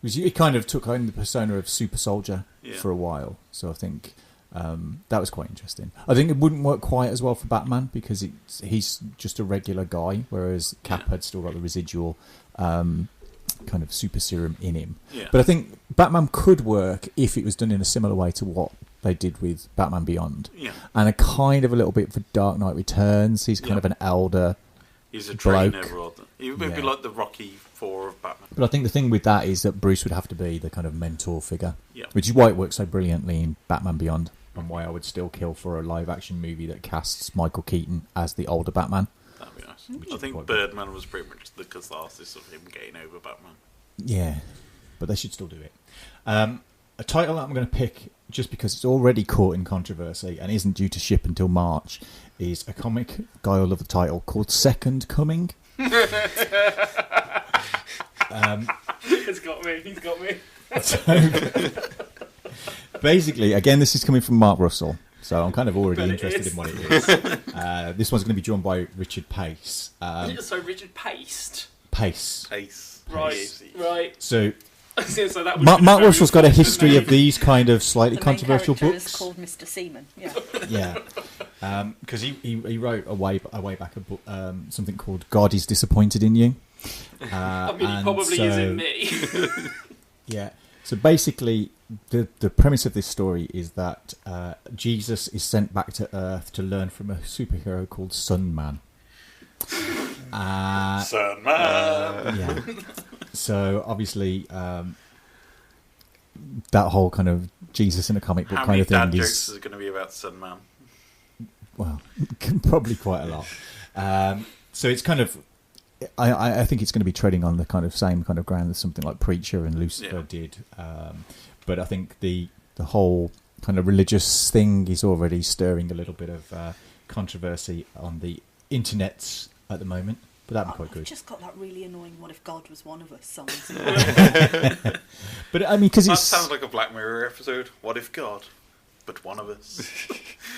It kind of took on the persona of Super Soldier for a while, so I think that was quite interesting. I think it wouldn't work quite as well for Batman because he's just a regular guy, whereas Cap had still got the residual kind of super serum in him. Yeah. But I think Batman could work if it was done in a similar way to what they did with Batman Beyond. Yeah. And a kind of a little bit for Dark Knight Returns. He's kind of an elder. He's a bloke. trainer rather. He would be like the Rocky IV of Batman. But I think the thing with that is that Bruce would have to be the kind of mentor figure, Yeah. which is why it works so brilliantly in Batman Beyond, and why I would still kill for a live-action movie that casts Michael Keaton as the older Batman. That'd be nice. I think Birdman was pretty much the catharsis of him getting over Batman. Yeah, but they should still do it. A title that I'm going to pick, just because it's already caught in controversy and isn't due to ship until March, is a comic, guy will love the title, called Second Coming. It's got me. He's got me. So, basically, again, this is coming from Mark Russell. so I'm kind of already interested in what it is. This one's going to be drawn by Richard Pace. So Richard Pace. Pace. Right. So, So that Mark Russell's got a history of these kind of slightly The main controversial character books. is called Mr. Seaman. Yeah. Yeah, because he wrote a way back a book, something called "God is Disappointed in You." I mean, he probably is in me. Yeah. So basically, the premise of this story is that Jesus is sent back to Earth to learn from a superhero called Sunman. Sunman. Yeah. So obviously, that whole kind of Jesus in a comic book kind of thing How many dad jokes is going to be about Sunman? Well, probably quite a lot. So it's kind of, I think it's going to be treading on the kind of same kind of ground as something like Preacher and Lucifer did. But I think the whole kind of religious thing is already stirring a little bit of controversy on the internet at the moment. But that'd be quite good. I've just got that really annoying "What if God was one of us" song. But I mean, because that sounds like a Black Mirror episode. What if God, but one of us?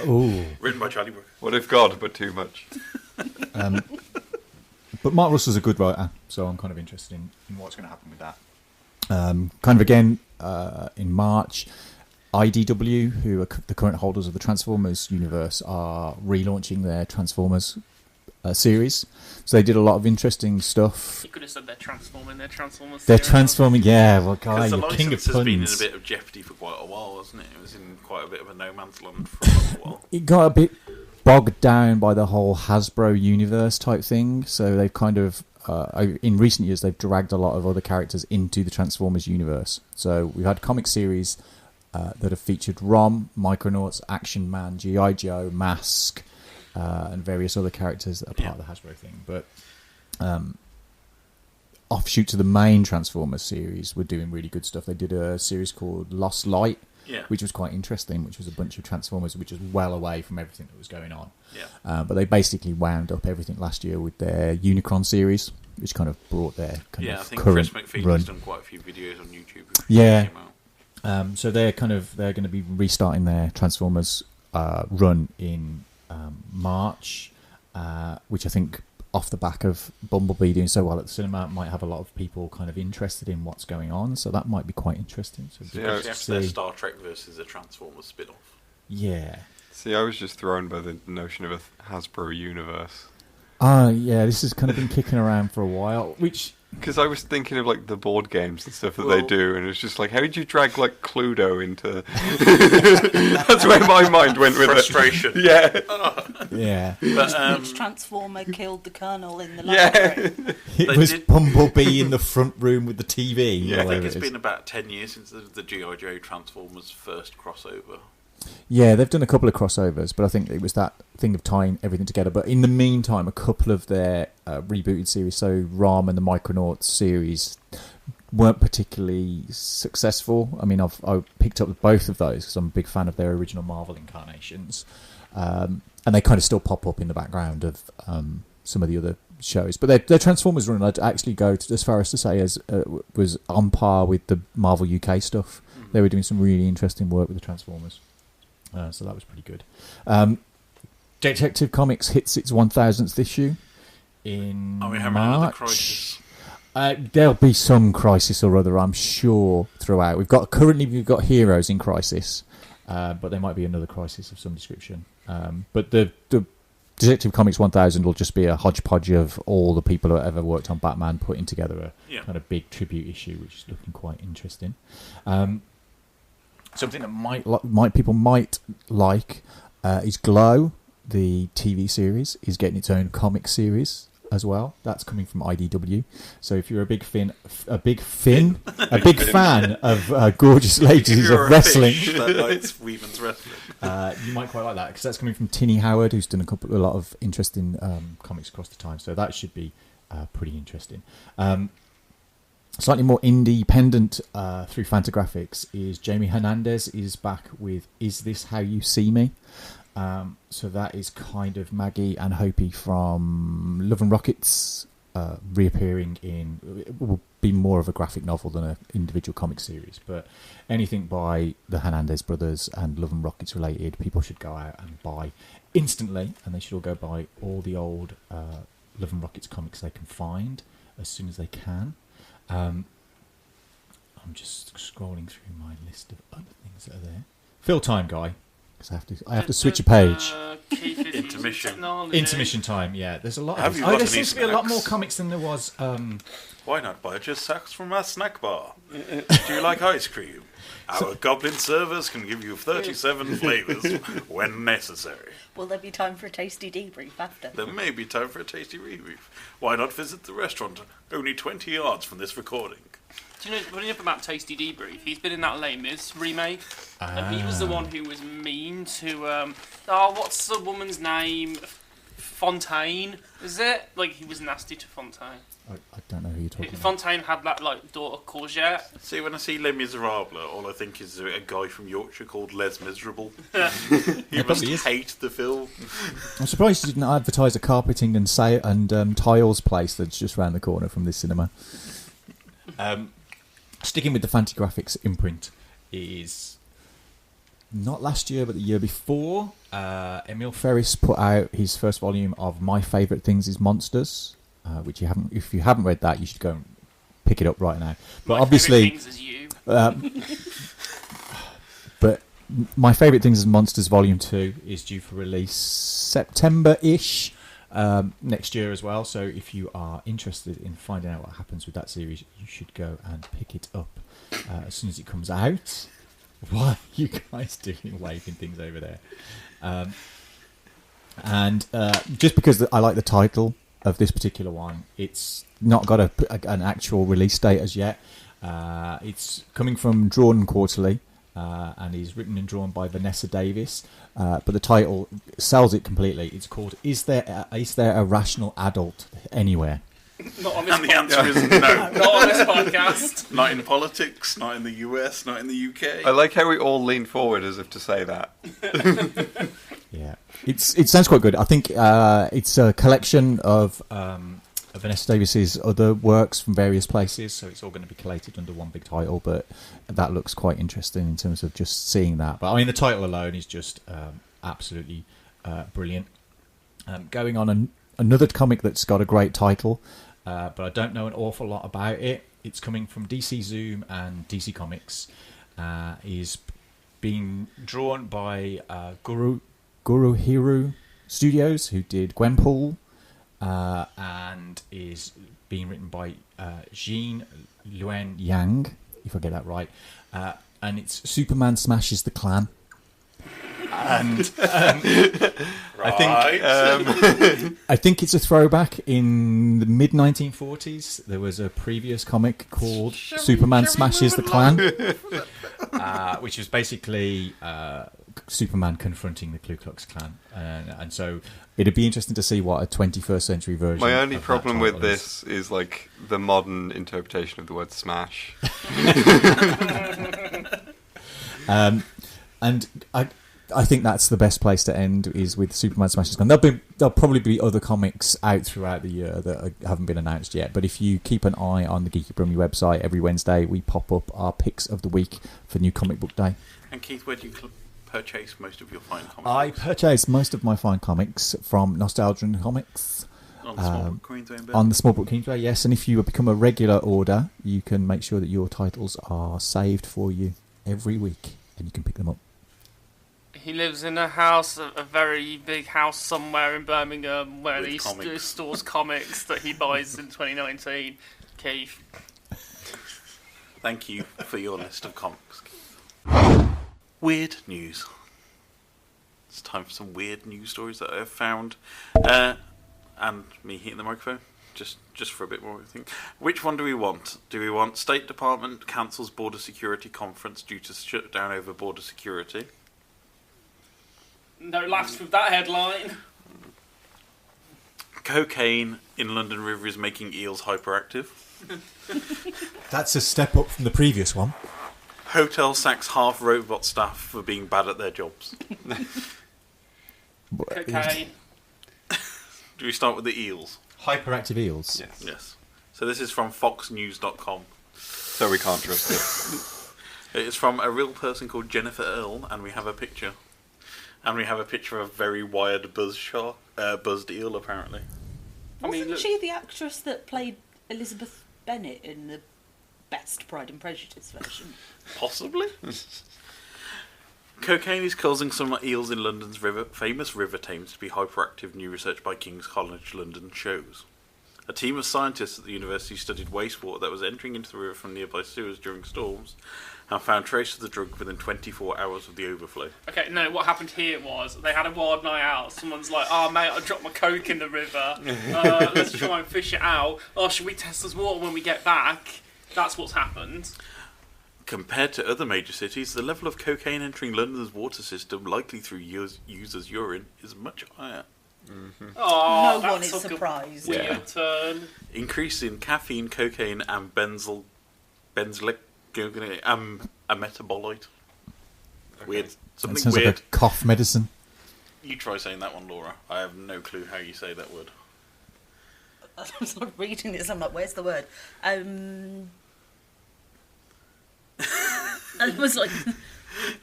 Ooh. Written by Charlie Brooker. What if God, but too much? But Mark Russell's a good writer, so I'm kind of interested in what's going to happen with that. Kind of again, in March, IDW, who are the current holders of the Transformers universe, are relaunching their Transformers series. So they did a lot of interesting stuff. You could have said they're transforming. They're Transformers. They're transforming, yeah. Well, guy, the you're king of license has been in a puns. bit of jeopardy for quite a while, hasn't it? It was in quite a bit of a no man's land for a while. It got a bit bogged down by the whole Hasbro universe type thing. So they've kind of, in recent years, they've dragged a lot of other characters into the Transformers universe. So we've had comic series that have featured ROM, Micronauts, Action Man, G.I. Joe, Mask, and various other characters that are part of the Hasbro thing. But offshoot to the main Transformers series, we're doing really good stuff. They did a series called Lost Light, which was quite interesting, which was a bunch of Transformers which was well away from everything that was going on. But they basically wound up everything last year with their Unicron series, which kind of brought their kind of I think current Chris McPhee's run. done quite a few videos on YouTube. So they're going to be restarting their Transformers run in March, which I think, off the back of Bumblebee doing so well at the cinema, might have a lot of people kind of interested in what's going on. So that might be quite interesting. So Their Star Trek versus a Transformers spin-off. Yeah. See, I was just thrown by the notion of a Hasbro universe. Yeah, this has kind of been kicking around for a while, which... Because I was thinking of like the board games and stuff that they do, and it's just like, how did you drag like Cluedo into? That's where my mind went with frustration. Yeah, yeah. But, which Transformer killed the Colonel in the library? It was Bumblebee in the front room with the TV. Yeah, I think it's been about 10 years since the G.I. Joe Transformers first crossover. Yeah, they've done a couple of crossovers, but I think it was that thing of tying everything together. But in the meantime, a couple of their rebooted series, so ROM and the Micronauts series, weren't particularly successful. I mean, I picked up both of those because I'm a big fan of their original Marvel incarnations. And they kind of still pop up in the background of some of the other shows. But their Transformers run, I'd actually go as far as to say, was on par with the Marvel UK stuff. They were doing some really interesting work with the Transformers. So that was pretty good. Detective Comics hits its 1000th issue in Are we having March. another crisis? There'll be some crisis or other, I'm sure, throughout. We've got Heroes in crisis, but there might be another crisis of some description. But the Detective Comics 1000 will just be a hodgepodge of all the people who ever worked on Batman putting together a kind of big tribute issue, which is looking quite interesting. Something that people might like is Glow. The TV series is getting its own comic series as well. That's coming from IDW. So if you're a big fan of gorgeous ladies of wrestling, that likes women's wrestling, you might quite like that, because that's coming from Tinny Howard, who's done a lot of interesting comics across the time. So that should be pretty interesting. Slightly more independent through Fantagraphics is Jamie Hernandez is back with Is This How You See Me? So that is kind of Maggie and Hopi from Love and Rockets reappearing in. It will be more of a graphic novel than an individual comic series, but anything by the Hernandez brothers and Love and Rockets related, people should go out and buy instantly, and they should all go buy all the old Love and Rockets comics they can find as soon as they can. I'm just scrolling through my list of other things that are there. Fill time, guy, because I have to switch a page. Intermission time. Yeah, there's a lot. There seems to be a lot more comics than there was. Why not buy just sacks from our snack bar? Do you like ice cream? Our goblin servers can give you 37 flavours when necessary. Will there be time for a tasty debrief after? There may be time for a tasty rebrief. Why not visit the restaurant only 20 yards from this recording? Do you know, funny enough about Tasty Debrief, he's been in that Les Mis remake, and he was the one who was mean to, what's the woman's name? Fontaine, is it? Like, he was nasty to Fontaine. I don't know who you're talking about. Fontaine had that, like, daughter Courgette. See, when I see Les Miserables, all I think is a guy from Yorkshire called Les Miserable. You must hate the film. I'm surprised you didn't advertise a carpeting and tiles place that's just round the corner from this cinema. Sticking with the Fantagraphics imprint is not last year but the year before. Emil Ferris put out his first volume of My Favourite Things Is Monsters, which if you haven't read that, you should go and pick it up right now. But obviously, Things Is You. But My Favourite Things Is Monsters Volume 2 is due for release September-ish. Next year as well, so if you are interested in finding out what happens with that series, you should go and pick it up as soon as it comes out. What are you guys doing waving things over there? And just because I like the title of this particular one, it's not got an actual release date as yet. It's coming from Drawn Quarterly, and is written and drawn by Vanessa Davis, but the title sells it completely. It's called Is There a Rational Adult Anywhere? Not on this and the answer is no. Not on this podcast. Not in politics, not in the US, not in the UK. I like how we all lean forward as if to say that. Yeah, it sounds quite good. I think it's a collection of Vanessa Davis's other works from various places, so it's all going to be collated under one big title, but that looks quite interesting in terms of just seeing that. But I mean, the title alone is just absolutely brilliant. Going on another comic that's got a great title, but I don't know an awful lot about it. It's coming from DC Zoom and DC Comics. Is being drawn by Guru Hero Studios, who did Gwenpool, and is being written by Jean Luen Yang, if I get that right. And it's Superman Smashes the Klan. And I think it's a throwback. In the mid 1940s, there was a previous comic called Superman Smashes the Klan, which was basically Superman confronting the Ku Klux Klan, and so it'd be interesting to see what a 21st century version. My only problem with this is like the modern interpretation of the word smash. And I think that's the best place to end, is with Superman Smashes Klan. There'll probably be other comics out throughout the year that haven't been announced yet, but if you keep an eye on the Geeky Brummie website, every Wednesday we pop up our picks of the week for New Comic Book Day. And Keith, where do you purchase most of your fine comics? I purchase most of my fine comics from Nostalgia Comics. On the Small Book Queensway? On the Small Book Queensway, yes. And if you become a regular order, you can make sure that your titles are saved for you every week, and you can pick them up. He lives in a house, a very big house somewhere in Birmingham, where he stores comics that he buys in 2019. Keith. Thank you for your list of comics. Weird news. It's time for some weird news stories that I have found. And me hitting the microphone. Just for a bit more, I think. Which one do we want? Do we want State Department cancels border security conference due to shutdown over border security? No laughs with that headline. Cocaine in London River is making eels hyperactive. That's a step up from the previous one. Hotel sacks half robot staff for being bad at their jobs. Cocaine. Do we start with the eels? Hyperactive eels. Yes. So this is from foxnews.com. So we can't trust it. It's from a real person called Jennifer Earle, and we have a picture. And we have a picture of a very wired buzzed eel, apparently. Wasn't she the actress that played Elizabeth Bennet in the best Pride and Prejudice version? Possibly. Cocaine is causing some eels in London's famous River Thames to be hyperactive, new research by King's College London shows. A team of scientists at the university studied wastewater that was entering into the river from nearby sewers during storms and found traces of the drug within 24 hours of the overflow. Okay, no, what happened here was they had a wild night out. Someone's like, oh, mate, I dropped my coke in the river. Let's try and fish it out. Oh, should we test this water when we get back? That's what's happened. Compared to other major cities, the level of cocaine entering London's water system, likely through users' urine, is much higher. Mm-hmm. No one is surprised. Weird turn. Increase in caffeine, cocaine, and a metabolite. Weird. Something That sounds weird. like a cough medicine. You try saying that one, Laura. I have no clue how you say that word. I was sort of reading this. I'm like, where's the word? I was like,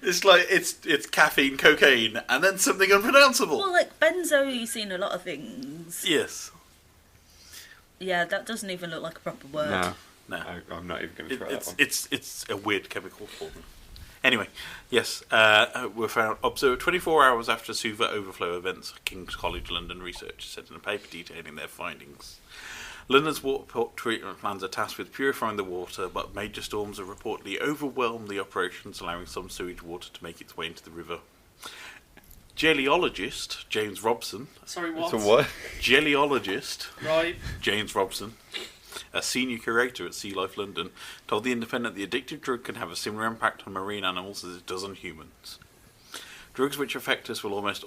It's like it's caffeine, cocaine, and then something unpronounceable. well, like benzo, you've seen a lot of things. Yes. Yeah, that doesn't even look like a proper word. No. I'm not even going to try that one. It's a weird chemical formula. Anyway, yes, were found observed 24 hours after sewer overflow events. King's College London researchers said in a paper detailing their findings. London's water treatment plants are tasked with purifying the water, but major storms have reportedly overwhelmed the operations, allowing some sewage water to make its way into the river. Jellyologist James Robson. Sorry, what? So what? Jellyologist Right. James Robson, a senior curator at Sea Life London, told The Independent the addictive drug can have a similar impact on marine animals as it does on humans. Drugs which affect us will almost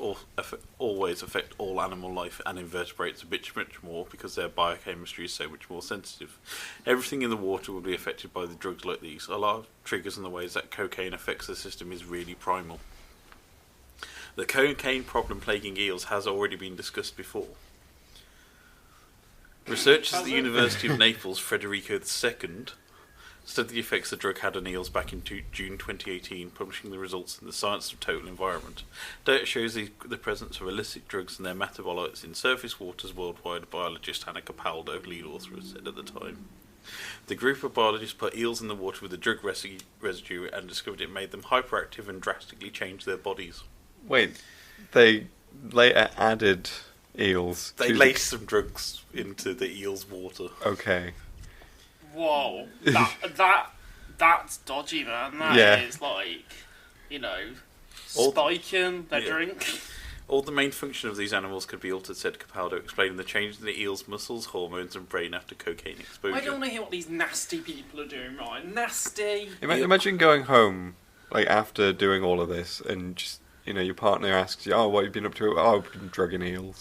always affect all animal life and invertebrates a bit much more because their biochemistry is so much more sensitive. Everything in the water will be affected by the drugs like these. A lot of triggers and the ways that cocaine affects the system is really primal. The cocaine problem plaguing eels has already been discussed before. Researchers at the University of Naples, Federico II, studied the effects the drug had on eels back in June 2018, publishing the results in the Science of Total Environment. Data shows the presence of illicit drugs and their metabolites in surface waters worldwide, biologist Hannah Capaldo, lead author, said at the time. The group of biologists put eels in the water with the drug residue and discovered it made them hyperactive and drastically changed their bodies. Wait, they later added eels. They laced some drugs into the eel's water. Okay. Whoa, that's dodgy, man. That is like, spiking their drink. All the main function of these animals could be altered, said Capaldo, explaining the changes in the eel's muscles, hormones, and brain after cocaine exposure. I don't want to hear what these nasty people are doing, right? Nasty. Imagine going home, like after doing all of this, and just your partner asks you, "Oh, what have you been up to?" "Oh, I've been drugging eels."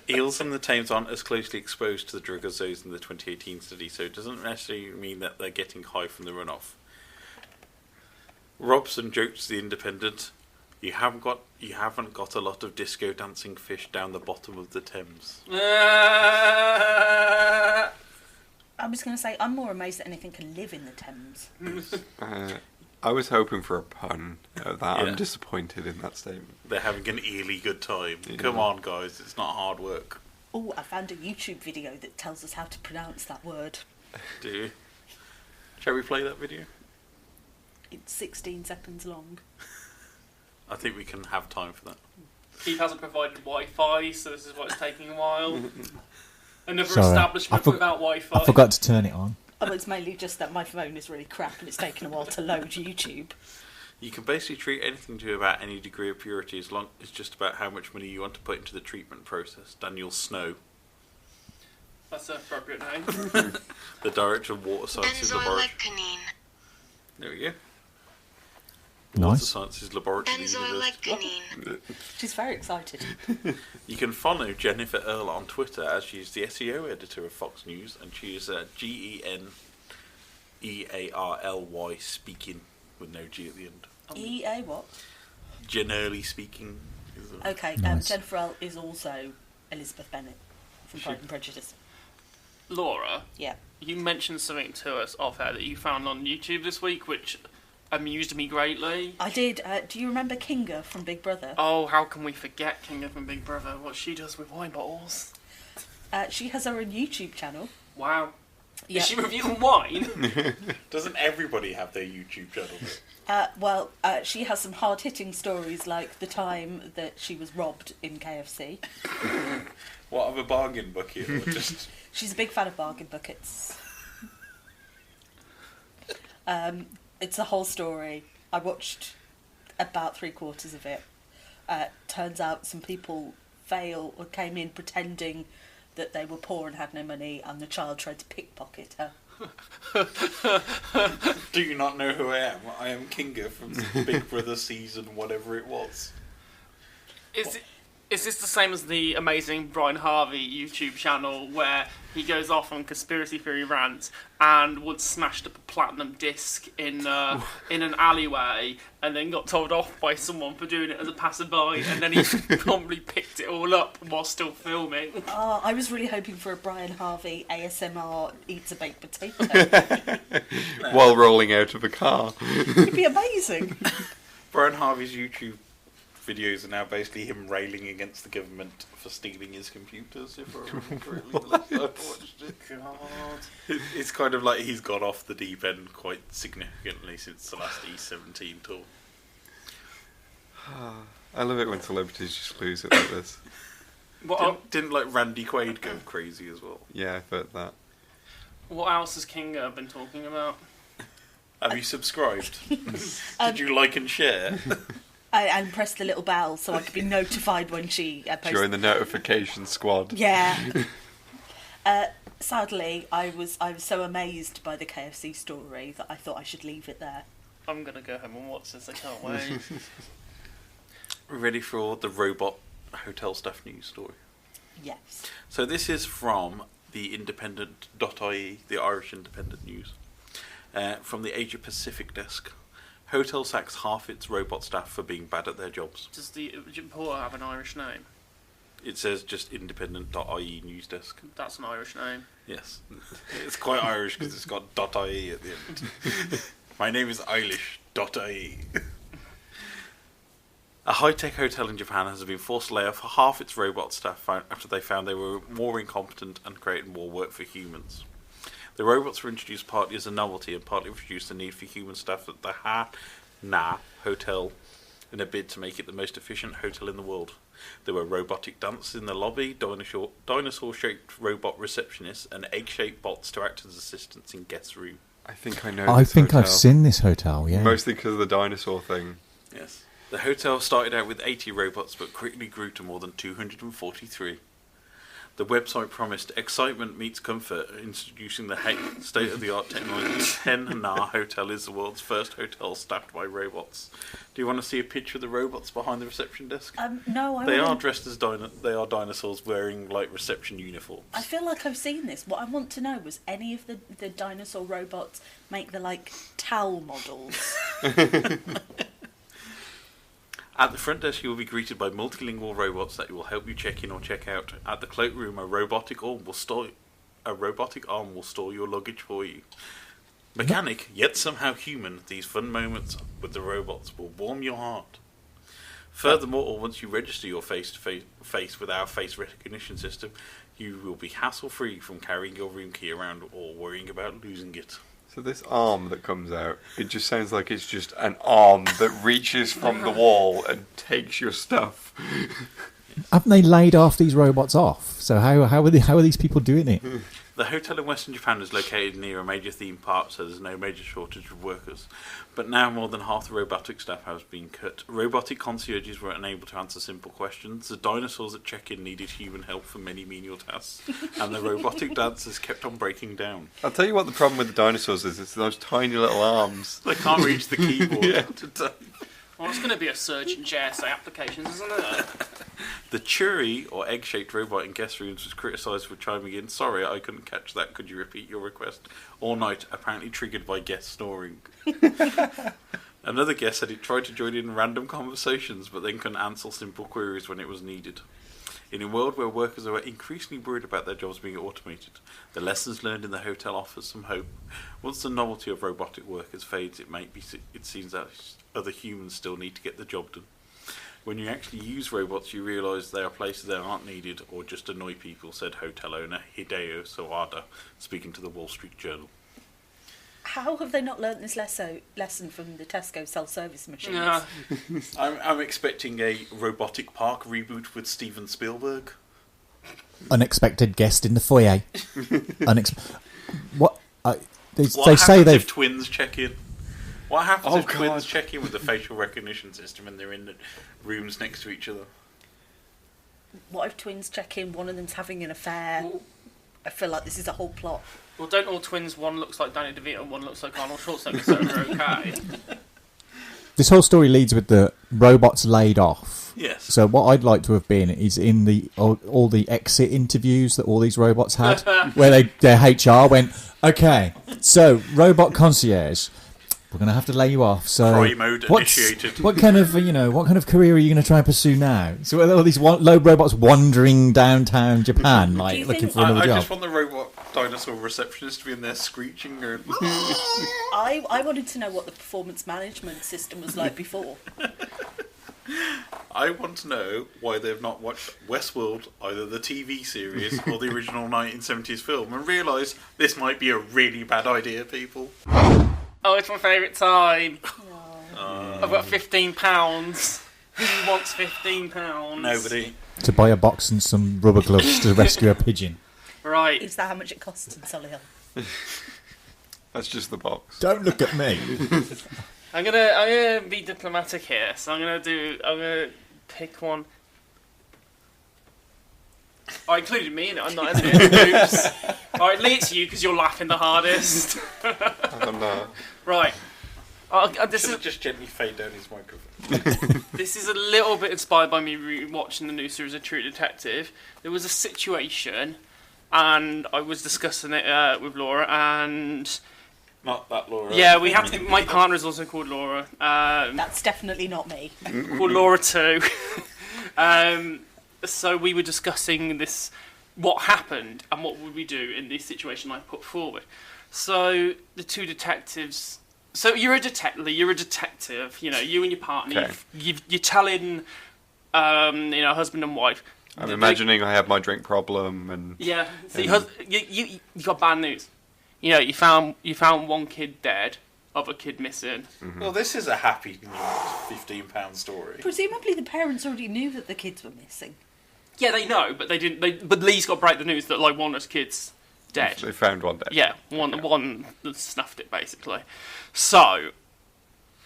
Eels in the Thames aren't as closely exposed to the drug as those in the 2018 study, so it doesn't necessarily mean that they're getting high from the runoff. Robson joked to The Independent, You haven't got a lot of disco dancing fish down the bottom of the Thames." I was going to say, I'm more amazed that anything can live in the Thames. I was hoping for a pun at that. I'm disappointed in that statement. They're having an eerily good time. Yeah. Come on, guys, it's not hard work. Oh, I found a YouTube video that tells us how to pronounce that word. Do you? Shall we play that video? It's 16 seconds long. I think we can have time for that. Keith hasn't provided Wi-Fi, so this is why it's taking a while. Another Sorry, establishment without Wi-Fi. I forgot to turn it on. Oh, it's mainly just that my phone is really crap and it's taken a while to load YouTube. You can basically treat anything to about any degree of purity as long as it's just about how much money you want to put into the treatment process. Daniel Snow, That's an appropriate name. the director of Water Sciences Laboratory. There we go. Water Nice. Sciences Laboratory. University. She's very excited. You can follow Jennifer Earle on Twitter as she's the SEO editor of Fox News, and she is GENEARLY speaking with no G at the end. EA what? Generally speaking. Okay, Nice. Jennifer Earle is also Elizabeth Bennet. from Pride and Prejudice. Laura, Yeah. you mentioned something to us off air that you found on YouTube this week, which amused me greatly. I did. Do you remember Kinga from Big Brother? Oh, how can we forget Kinga from Big Brother? What she does with wine bottles. She has her own YouTube channel. Wow. Yeah. Is she reviewing wine? Doesn't everybody have their YouTube channel? She has some hard-hitting stories, like the time that she was robbed in KFC. What, of a bargain bucket? Or just... She's a big fan of bargain buckets. It's a whole story. I watched about 3/4 of it. Turns out some people came in pretending that they were poor and had no money, and the child tried to pickpocket her. Do you not know who I am? I am Kinga from Big Brother season whatever it was. Is this the same as the amazing Brian Harvey YouTube channel where he goes off on conspiracy theory rants and would smashed up a platinum disc in an alleyway and then got told off by someone for doing it as a passerby, and then he promptly picked it all up while still filming? Oh, I was really hoping for a Brian Harvey ASMR eats a baked potato. While rolling out of a car. It'd be amazing. Brian Harvey's YouTube videos are now basically him railing against the government for stealing his computers, if I remember correctly. The last time I watched it. God. It's kind of like he's got off the deep end quite significantly since the last E17 tour. I love it when celebrities just lose it like this. Didn't like Randy Quaid go crazy as well? Yeah, I've heard that. What else has Kinga been talking about? Have you subscribed? Did you like and share? And press the little bell so I could be notified when she posts. Join the notification squad. Yeah. Sadly, I was so amazed by the KFC story that I thought I should leave it there. I'm going to go home and watch this, I can't wait. Ready for the robot hotel staff news story? Yes. So this is from the independent.ie, the Irish Independent News, from the Asia Pacific desk. Hotel sacks half its robot staff for being bad at their jobs. Does the reporter have an Irish name? It says just independent.ie news desk. That's an Irish name. Yes. It's quite Irish because it's got .ie at the end. My name is Eilish.ie. A high-tech hotel in Japan has been forced to lay off half its robot staff after they found they were more incompetent and created more work for humans. The robots were introduced partly as a novelty and partly reduced the need for human staff at the Ha-Na Hotel in a bid to make it the most efficient hotel in the world. There were robotic dancers in the lobby, dinosaur-shaped robot receptionists, and egg-shaped bots to act as assistants in guest room. I think I know. I think I've seen this hotel, yeah. Mostly because of the dinosaur thing. Yes. The hotel started out with 80 robots, but quickly grew to more than 243. The website promised excitement meets comfort, introducing the state-of-the-art technology. Ha-Na Hotel is the world's first hotel staffed by robots. Do you want to see a picture of the robots behind the reception desk? No, I They wouldn't. are dressed as dinosaurs wearing like reception uniforms. I feel like I've seen this. What I want to know was any of the dinosaur robots make the like towel models. At the front desk, you will be greeted by multilingual robots that will help you check in or check out. At the cloakroom, a robotic arm will store your luggage for you. Mechanic, yet somehow human, these fun moments with the robots will warm your heart. Furthermore, once you register your face with our face recognition system, you will be hassle-free from carrying your room key around or worrying about losing it. So this arm that comes out, it just sounds like it's just an arm that reaches from the wall and takes your stuff. Haven't they laid half these robots off? So how are these people doing it? The hotel in Western Japan is located near a major theme park, so there's no major shortage of workers. But now more than half the robotic staff has been cut. Robotic concierges were unable to answer simple questions. The dinosaurs at check-in needed human help for many menial tasks. And the robotic dancers kept on breaking down. I'll tell you what the problem with the dinosaurs is. It's those tiny little arms. They can't reach the keyboard. Yeah. Well, it's going to be a surge in JSA applications, isn't it? The Churi, or egg-shaped robot in guest rooms, was criticised for chiming in, "Sorry, I couldn't catch that. Could you repeat your request?" all night, apparently triggered by guest snoring. Another guest said it tried to join in random conversations, but then couldn't answer simple queries when it was needed. In a world where workers are increasingly worried about their jobs being automated, the lessons learned in the hotel offers some hope. Once the novelty of robotic workers fades, it seems that other humans still need to get the job done. When you actually use robots, you realise there are places that aren't needed or just annoy people, said hotel owner Hideo Sawada, speaking to the Wall Street Journal. How have they not learnt this lesson from the Tesco self-service machines? Yeah. I'm expecting a robotic park reboot with Steven Spielberg. Unexpected guest in the foyer. What happens if twins check in? What happens if twins check in with the facial recognition system and they're in the rooms next to each other? What if twins check in, one of them's having an affair? I feel like this is a whole plot. Well, don't all twins, one looks like Danny DeVito and one looks like Arnold Schwarzenegger, so they're okay. This whole story leads with the robots laid off. Yes. So what I'd like to have been is in the all the exit interviews that all these robots had, where their HR went, okay, so robot concierge, we're going to have to lay you off. So Cry mode initiated. What kind of career are you going to try and pursue now? So are all these low robots wandering downtown Japan, like looking for another job? I just want the robot dinosaur receptionist to be in there screeching. I wanted to know what the performance management system was like before. I want to know why they've not watched Westworld, either the TV series or the original 1970s film, and realise this might be a really bad idea, people. Oh, it's my favourite time. I've got £15. Who wants £15? Nobody. To buy a box and some rubber gloves to rescue a pigeon. Right. Is that how much it costs in Solihull? That's just the box. Don't look at me. I'm gonna be diplomatic here, so I'm gonna pick one. I included me in it. I'm not in it. Oops. All right, Leigh, it's you because you're laughing the hardest. I'm not. Right. This is just gently fade down his microphone. This is a little bit inspired by me watching the new series of True Detective. There was a situation, and I was discussing it with Laura, and not that Laura. Yeah, we have to. My partner is also called Laura. That's definitely not me. Called Laura too. So we were discussing this, what happened, and what would we do in this situation I put forward. So the two detectives. So you're a detective. You know, you and your partner. Okay. You're telling, husband and wife. I'm imagining I have my drink problem and. Yeah. So you got bad news. You know, you found one kid dead, other kid missing. Mm-hmm. Well, this is a happy £15 story. Presumably, the parents already knew that the kids were missing. Yeah, they know, but they didn't. But Leigh's got to break the news that like one of his kids dead. They found one dead. Yeah, one that snuffed it basically. So,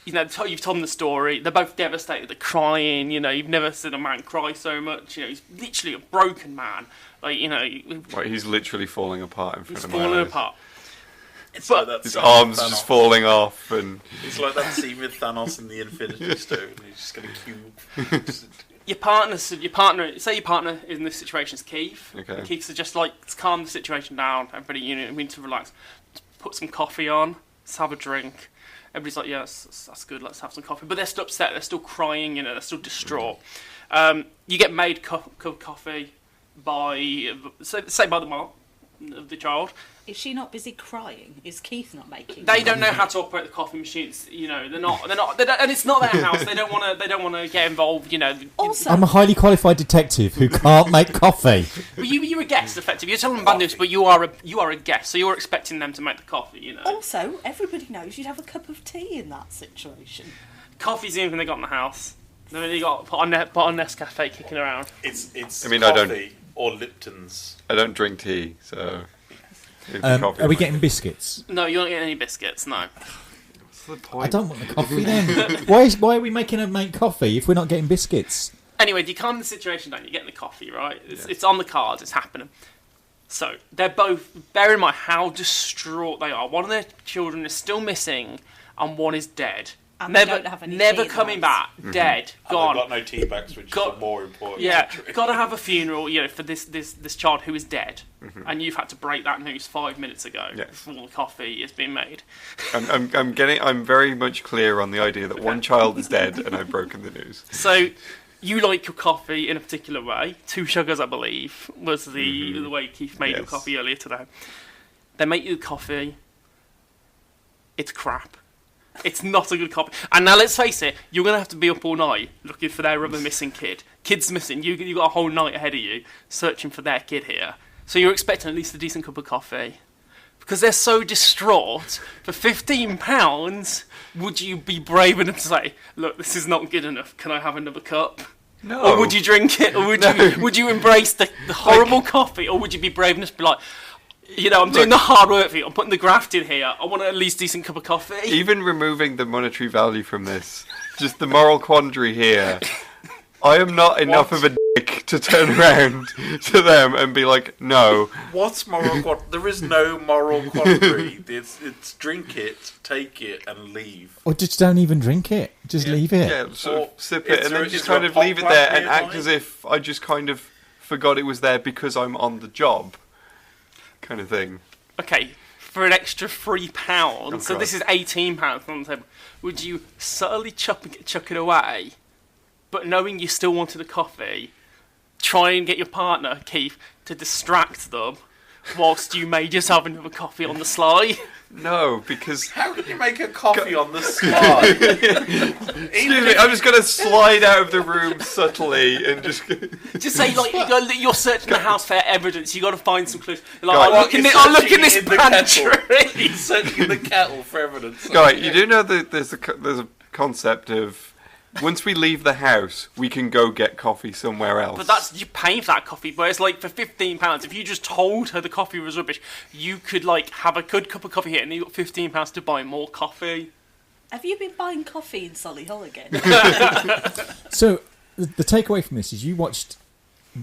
you know, you've told them the story. They're both devastated. They're crying. You know, you've never seen a man cry so much. You know, he's literally a broken man. Like, you know, he's literally falling apart in front of my eyes. He's falling apart. But like his arms are just falling off, and it's like that scene with Thanos in the Infinity Stone. He's just got a cube. Your partner is in this situation is Keith. Okay. Keith suggests let's calm the situation down. Everybody, we need to relax. Let's put some coffee on. Let's have a drink. Everybody's like, yeah, that's good. Let's have some coffee. But they're still upset. They're still crying. You know, they're still distraught. You get made coffee by say by the mom of the child. Is she not busy crying? Is Keith not making? They don't know how to operate the coffee machines. You know, they're not, and it's not their house. They don't want to get involved. You know. Also, I'm a highly qualified detective who can't make coffee. Well, you're a guest, effectively. You're telling them bad news, but you are a guest, so you're expecting them to make the coffee. You know. Also, everybody knows you'd have a cup of tea in that situation. Coffee's the only thing they got in the house. They only got put on Nescafe kicking around. It's I mean, coffee or Lipton's. I don't drink tea, so. Are we getting biscuits? No, you're not getting any biscuits. No. What's the point? I don't want the coffee then. Why are we making her make coffee if we're not getting biscuits? Anyway, you calm the situation down. You're getting the coffee, right? It's on the cards. It's happening. So they're both. Bear in mind how distraught they are. One of their children is still missing, and one is dead. And they don't have any never tea coming back. Dead. And Gone. they've got no tea bags, which is more important. Yeah, got to have a funeral, for this child who is dead, and you've had to break that news 5 minutes ago before the coffee is being made. I'm very much clear on the idea that one child is dead and I've broken the news. So you like your coffee in a particular way. 2 sugars, I believe, was the way Keith made your coffee earlier today. They make you coffee. It's crap. It's not a good coffee. And now let's face it, you're going to have to be up all night looking for their other missing kid. Kid's missing. You got a whole night ahead of you searching for their kid here. So you're expecting at least a decent cup of coffee. Because they're so distraught, for £15, would you be brave enough to say, look, this is not good enough, can I have another cup? No. Or would you drink it? Or would you embrace the horrible coffee? Or would you be brave enough to be like, you know, I'm doing the hard work for you, I'm putting the graft in here, I want at least decent cup of coffee? Even removing the monetary value from this, just the moral quandary here, I am not enough of a dick to turn around to them and be like, no. What's moral quandary? There is no moral quandary. It's drink it, take it, and leave. Or just don't even drink it. Just leave it. Yeah, sort of sip it and then just kind of leave it there and act as if I just kind of forgot it was there because I'm on the job. Kind of thing. Okay, for an extra £3, so God. this is £18 on the table. Would you subtly chuck it away, but knowing you still wanted a coffee, try and get your partner, Keith, to distract them whilst you made yourself another coffee on the sly? No, because... How can you make a coffee on the sly? Excuse me, I'm just going to slide out of the room subtly and just... Just say, like, you're searching the house for evidence, you got to find some clues. Like, Guy, I'll look in this pantry. He's searching the kettle for evidence. Guy, you do know that there's a concept of... Once we leave the house, we can go get coffee somewhere else. But you're paying for that coffee. But it's like for £15, if you just told her the coffee was rubbish, you could like have a good cup of coffee here, and you got £15 to buy more coffee. Have you been buying coffee in Solihull again? So the takeaway from this is you watched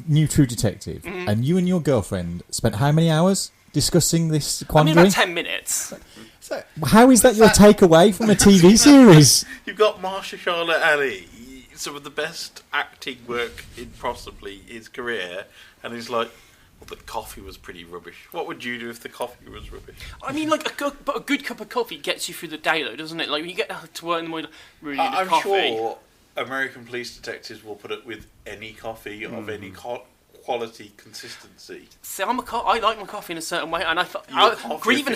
New True Detective, and you and your girlfriend spent how many hours discussing this quandary? I mean, about 10 minutes. So how is that your takeaway from a TV series? You've got Marsha Charlotte Ali, some of the best acting work in possibly his career, and he's like, well, the coffee was pretty rubbish. What would you do if the coffee was rubbish? I mean, like, a good cup of coffee gets you through the day, though, doesn't it? Like, when you get to work in the morning, really need a I'm coffee. sure American police detectives will put it with any coffee of any quality, consistency. See, I like my coffee in a certain way, and grieving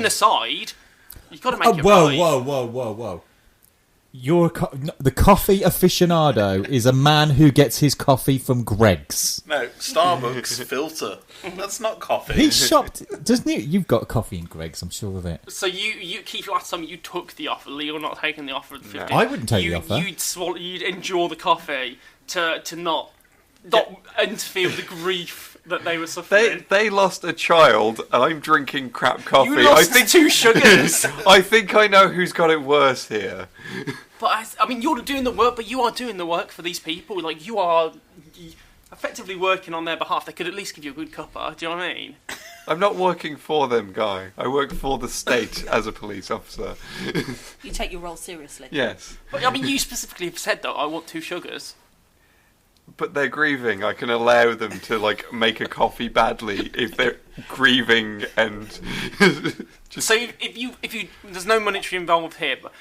aside, you've got to make it right. Whoa. The coffee aficionado is a man who gets his coffee from Greg's. No, Starbucks filter. That's not coffee. He shopped, doesn't he? You've got coffee in Greg's, I'm sure of it. So you Keith, last time you took the offer, Leigh, or not taking the offer of the 15. I wouldn't take the offer. You'd endure the coffee to not interfere with the grief that they were suffering. They lost a child, and I'm drinking crap coffee. You lost 2 sugars. I think I know who's got it worse here. But I mean, you're doing the work, but you are doing the work for these people. Like, you are effectively working on their behalf. They could at least give you a good cuppa. Do you know what I mean? I'm not working for them, Guy. I work for the state as a police officer. You take your role seriously. Yes. But I mean, you specifically have said, though, I want 2 sugars. But they're grieving. I can allow them to like make a coffee badly if they're grieving and. So if you there's no monetary involved here, but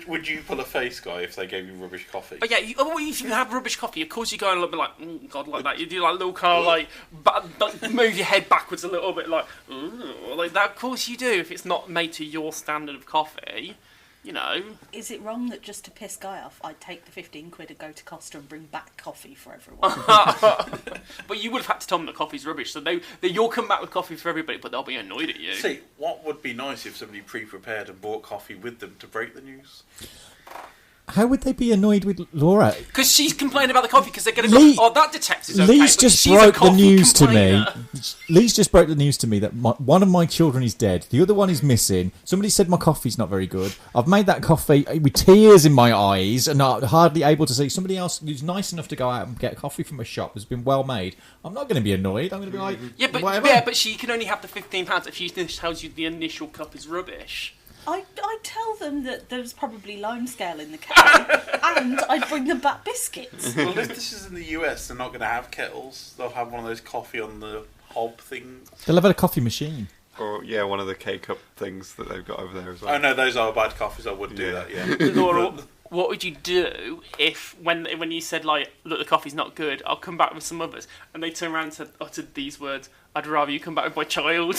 would you pull a face, Guy, if they gave you rubbish coffee? But yeah, if you have rubbish coffee, of course you go a little bit like, oh God, like that. You do like a little kind of like move your head backwards a little bit, like like that. Of course you do. If it's not made to your standard of coffee. You know. Is it wrong that just to piss Guy off, I'd take the 15 quid and go to Costa and bring back coffee for everyone? But you would have had to tell them that coffee's rubbish, so you'll come back with coffee for everybody, but they'll be annoyed at you. See, what would be nice if somebody pre-prepared and brought coffee with them to break the news? How would they be annoyed with Laura? Because she's complaining about the coffee because they're going to go, that detective's okay. Lee's just broke the news to me. Lee's just broke the news to me that one of my children is dead. The other one is missing. Somebody said my coffee's not very good. I've made that coffee with tears in my eyes and not hardly able to see. Somebody else who's nice enough to go out and get coffee from a shop has been well made. I'm not going to be annoyed. I'm going to be like, but she can only have the £15 if she tells you the initial cup is rubbish. I tell them that there's probably limescale in the kettle, and I'd bring them back biscuits. Well, if this is in the US, they're not going to have kettles. They'll have one of those coffee on the hob things. They'll have a coffee machine. Or, one of the K-cup things that they've got over there as well. Oh, no, those are bad coffees. I would do that, yeah. What would you do if, when you said, like, look, the coffee's not good, I'll come back with some others, and they turned around and uttered these words, I'd rather you come back with my child.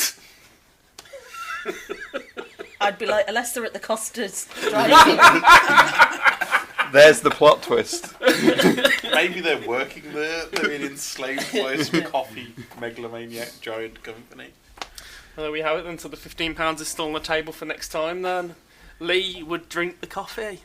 I'd be like, unless they're at the Costas driving. There's the plot twist. Maybe they're working there. They're being enslaved by some coffee megalomaniac giant company. Well, there we have it then. So the £15 is still on the table for next time then. Leigh would drink the coffee.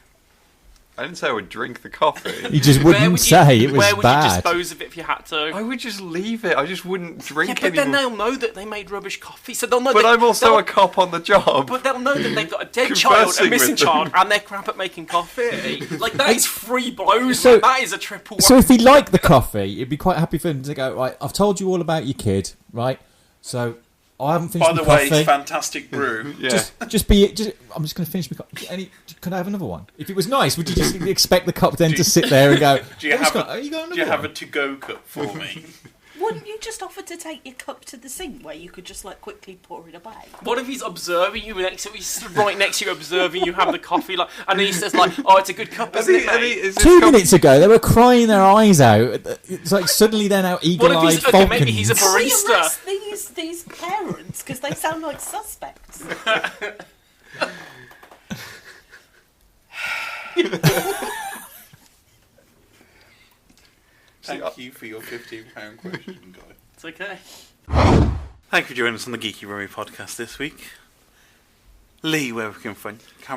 I didn't say I would drink the coffee. You just wouldn't say it was Where would bad. you dispose of it if you had to? I would just leave it. I just wouldn't drink Yeah, but anymore. then they'll know that they made rubbish coffee, so they'll know. But I'm also a cop on the job. But they'll know that they've got a dead child, a Conversing missing with them. child, and they're crap at making coffee. Like, that is free blows. So- Like, that is a triple. So if he liked the coffee, it'd be quite happy for him to go, right, I've told you all about your kid, right? So I haven't finished By the my way, coffee. it's fantastic brew. Yeah. I'm just going to finish my coffee. Can I have another one? If it was nice, would you just expect the cup then to sit there and go, Do you have a another to-go cup for me? Wouldn't you just offer to take your cup to the sink where you could just like quickly pour it away? What if he's observing you next to he's right next to you, observing you have the coffee, like, and he says like, "Oh, it's a good cup, isn't it, mate?" 2 minutes ago, they were crying their eyes out. It's like suddenly they're now What if eagle-eyed he's okay? falcons. Maybe he's a barista. Arrest these parents because they sound like suspects. Thank you for your £15 question, guy. It's okay. Thank you for joining us on the Geeky Brummie podcast this week. Leigh, where can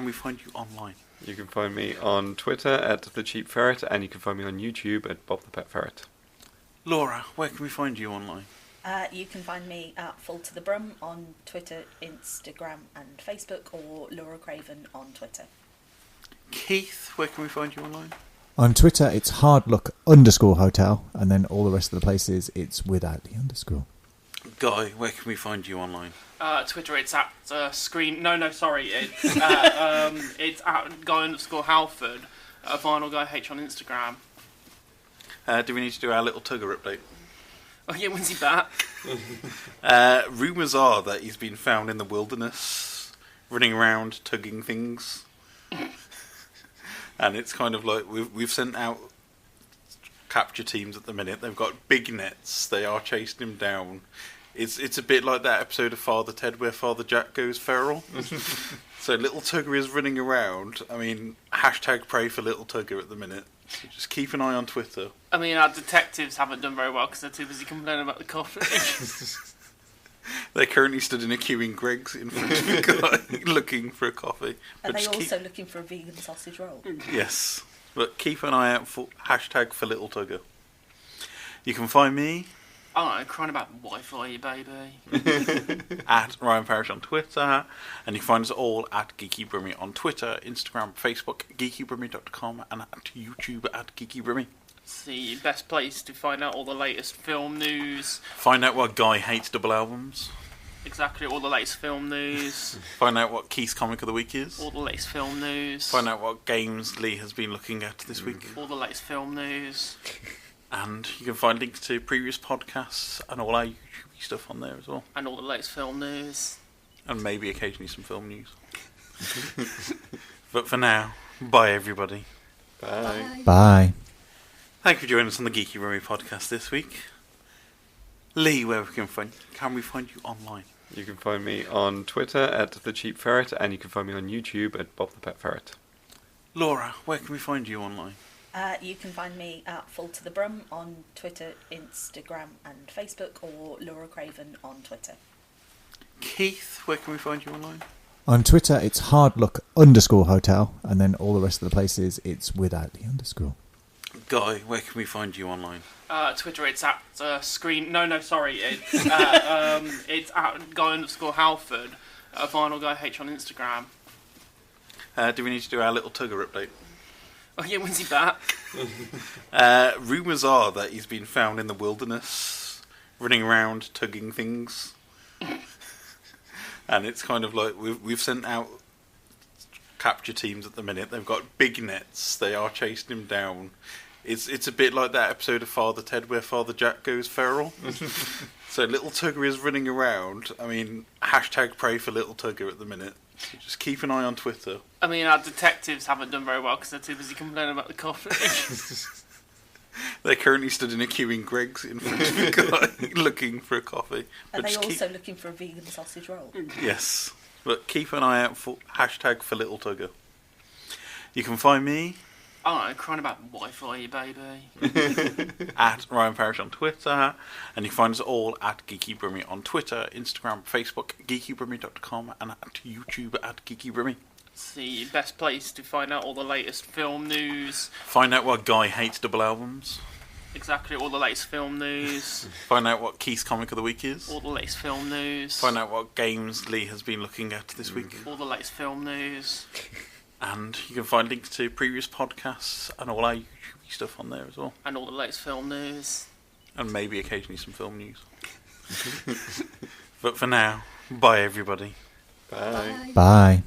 we find you online? You can find me on Twitter at The Cheap Ferret, and you can find me on YouTube at Bob the Pet Ferret. Laura, where can we find you online? You can find me at Full to the Brum on Twitter, Instagram and Facebook, or Laura Craven on Twitter. Keith, where can we find you online? On Twitter, it's hardluck_hotel, and then all the rest of the places, it's without the underscore. Guy, where can we find you online? Twitter, it's at screen. No, sorry, it's it's at guy_Halford, Vinyl Guy H on Instagram. Do we need to do our little Tugger update? Oh yeah, when's he back? Rumours are that he's been found in the wilderness, running around tugging things. And it's kind of like we've sent out capture teams at the minute. They've got big nets. They are chasing him down. It's a bit like that episode of Father Ted where Father Jack goes feral. So Little Tugger is running around. I mean, hashtag pray for Little Tugger at the minute. So just keep an eye on Twitter. I mean, our detectives haven't done very well because they're too busy complaining about the coffee. They're currently stood in a queue in Greg's in front of a guy looking for a coffee. Are But they just also looking for a vegan sausage roll? Yes, but keep an eye out for hashtag for Little Tugger. You can find me Oh, I'm crying about Wi-Fi, you baby. at Ryan Parrish on Twitter, and you can find us all at Geeky Brummie on Twitter, Instagram, Facebook, geekybrummie.com, and at YouTube at Geeky Brummie. It's the best place to find out all the latest film news. Find out what Guy hates double albums. Exactly, all the latest film news. Find out what Keith's comic of the week is. All the latest film news. Find out what games Leigh has been looking at this week. All the latest film news. And you can find links to previous podcasts and all our YouTube stuff on there as well. And all the latest film news. And maybe occasionally some film news. But for now, bye everybody. Bye. Bye. Thank you for joining us on the Geeky Brummie podcast this week. Leigh, where can we find you online? You can find me on Twitter at The Cheap Ferret, and you can find me on YouTube at Bob the Pet Ferret. Laura, where can we find you online? You can find me at Full to the Brum on Twitter, Instagram and Facebook, or Laura Craven on Twitter. Keith, where can we find you online? On Twitter, it's hardluck_hotel, and then all the rest of the places, it's without the underscore. Guy, where can we find you online? Twitter, it's at screen. No, sorry, it's it's at guy_Halford, Vinyl Guy H on Instagram. Do we need to do our little Tugger update? Oh yeah, when's he back? Rumours are that he's been found in the wilderness, running around tugging things. And it's kind of like we've sent out capture teams at the minute. They've got big nets. They are chasing him down. It's a bit like that episode of Father Ted where Father Jack goes feral. So Little Tugger is running around. I mean, hashtag pray for Little Tugger at the minute. So just keep an eye on Twitter. I mean, our detectives haven't done very well because they're too busy complaining about the coffee. They're currently stood in a queue in Greg's in front of a guy looking for a coffee. Are they also looking for a vegan sausage roll? Yes. But keep an eye out for hashtag for Little Tugger. You can find me Oh, crying about Wi-Fi, baby. at Ryan Parrish on Twitter, and you can find us all at Geeky Brummie on Twitter, Instagram, Facebook, geekybrummie.com, and at YouTube at Geeky Brummie. It's the best place to find out all the latest film news. Find out what Guy hates double albums. Exactly, all the latest film news. Find out what Keith's comic of the week is. All the latest film news. Find out what games Leigh has been looking at this week. All the latest film news. And you can find links to previous podcasts and all our YouTube stuff on there as well. And all the latest film news. And maybe occasionally some film news. But for now, bye everybody. Bye. Bye.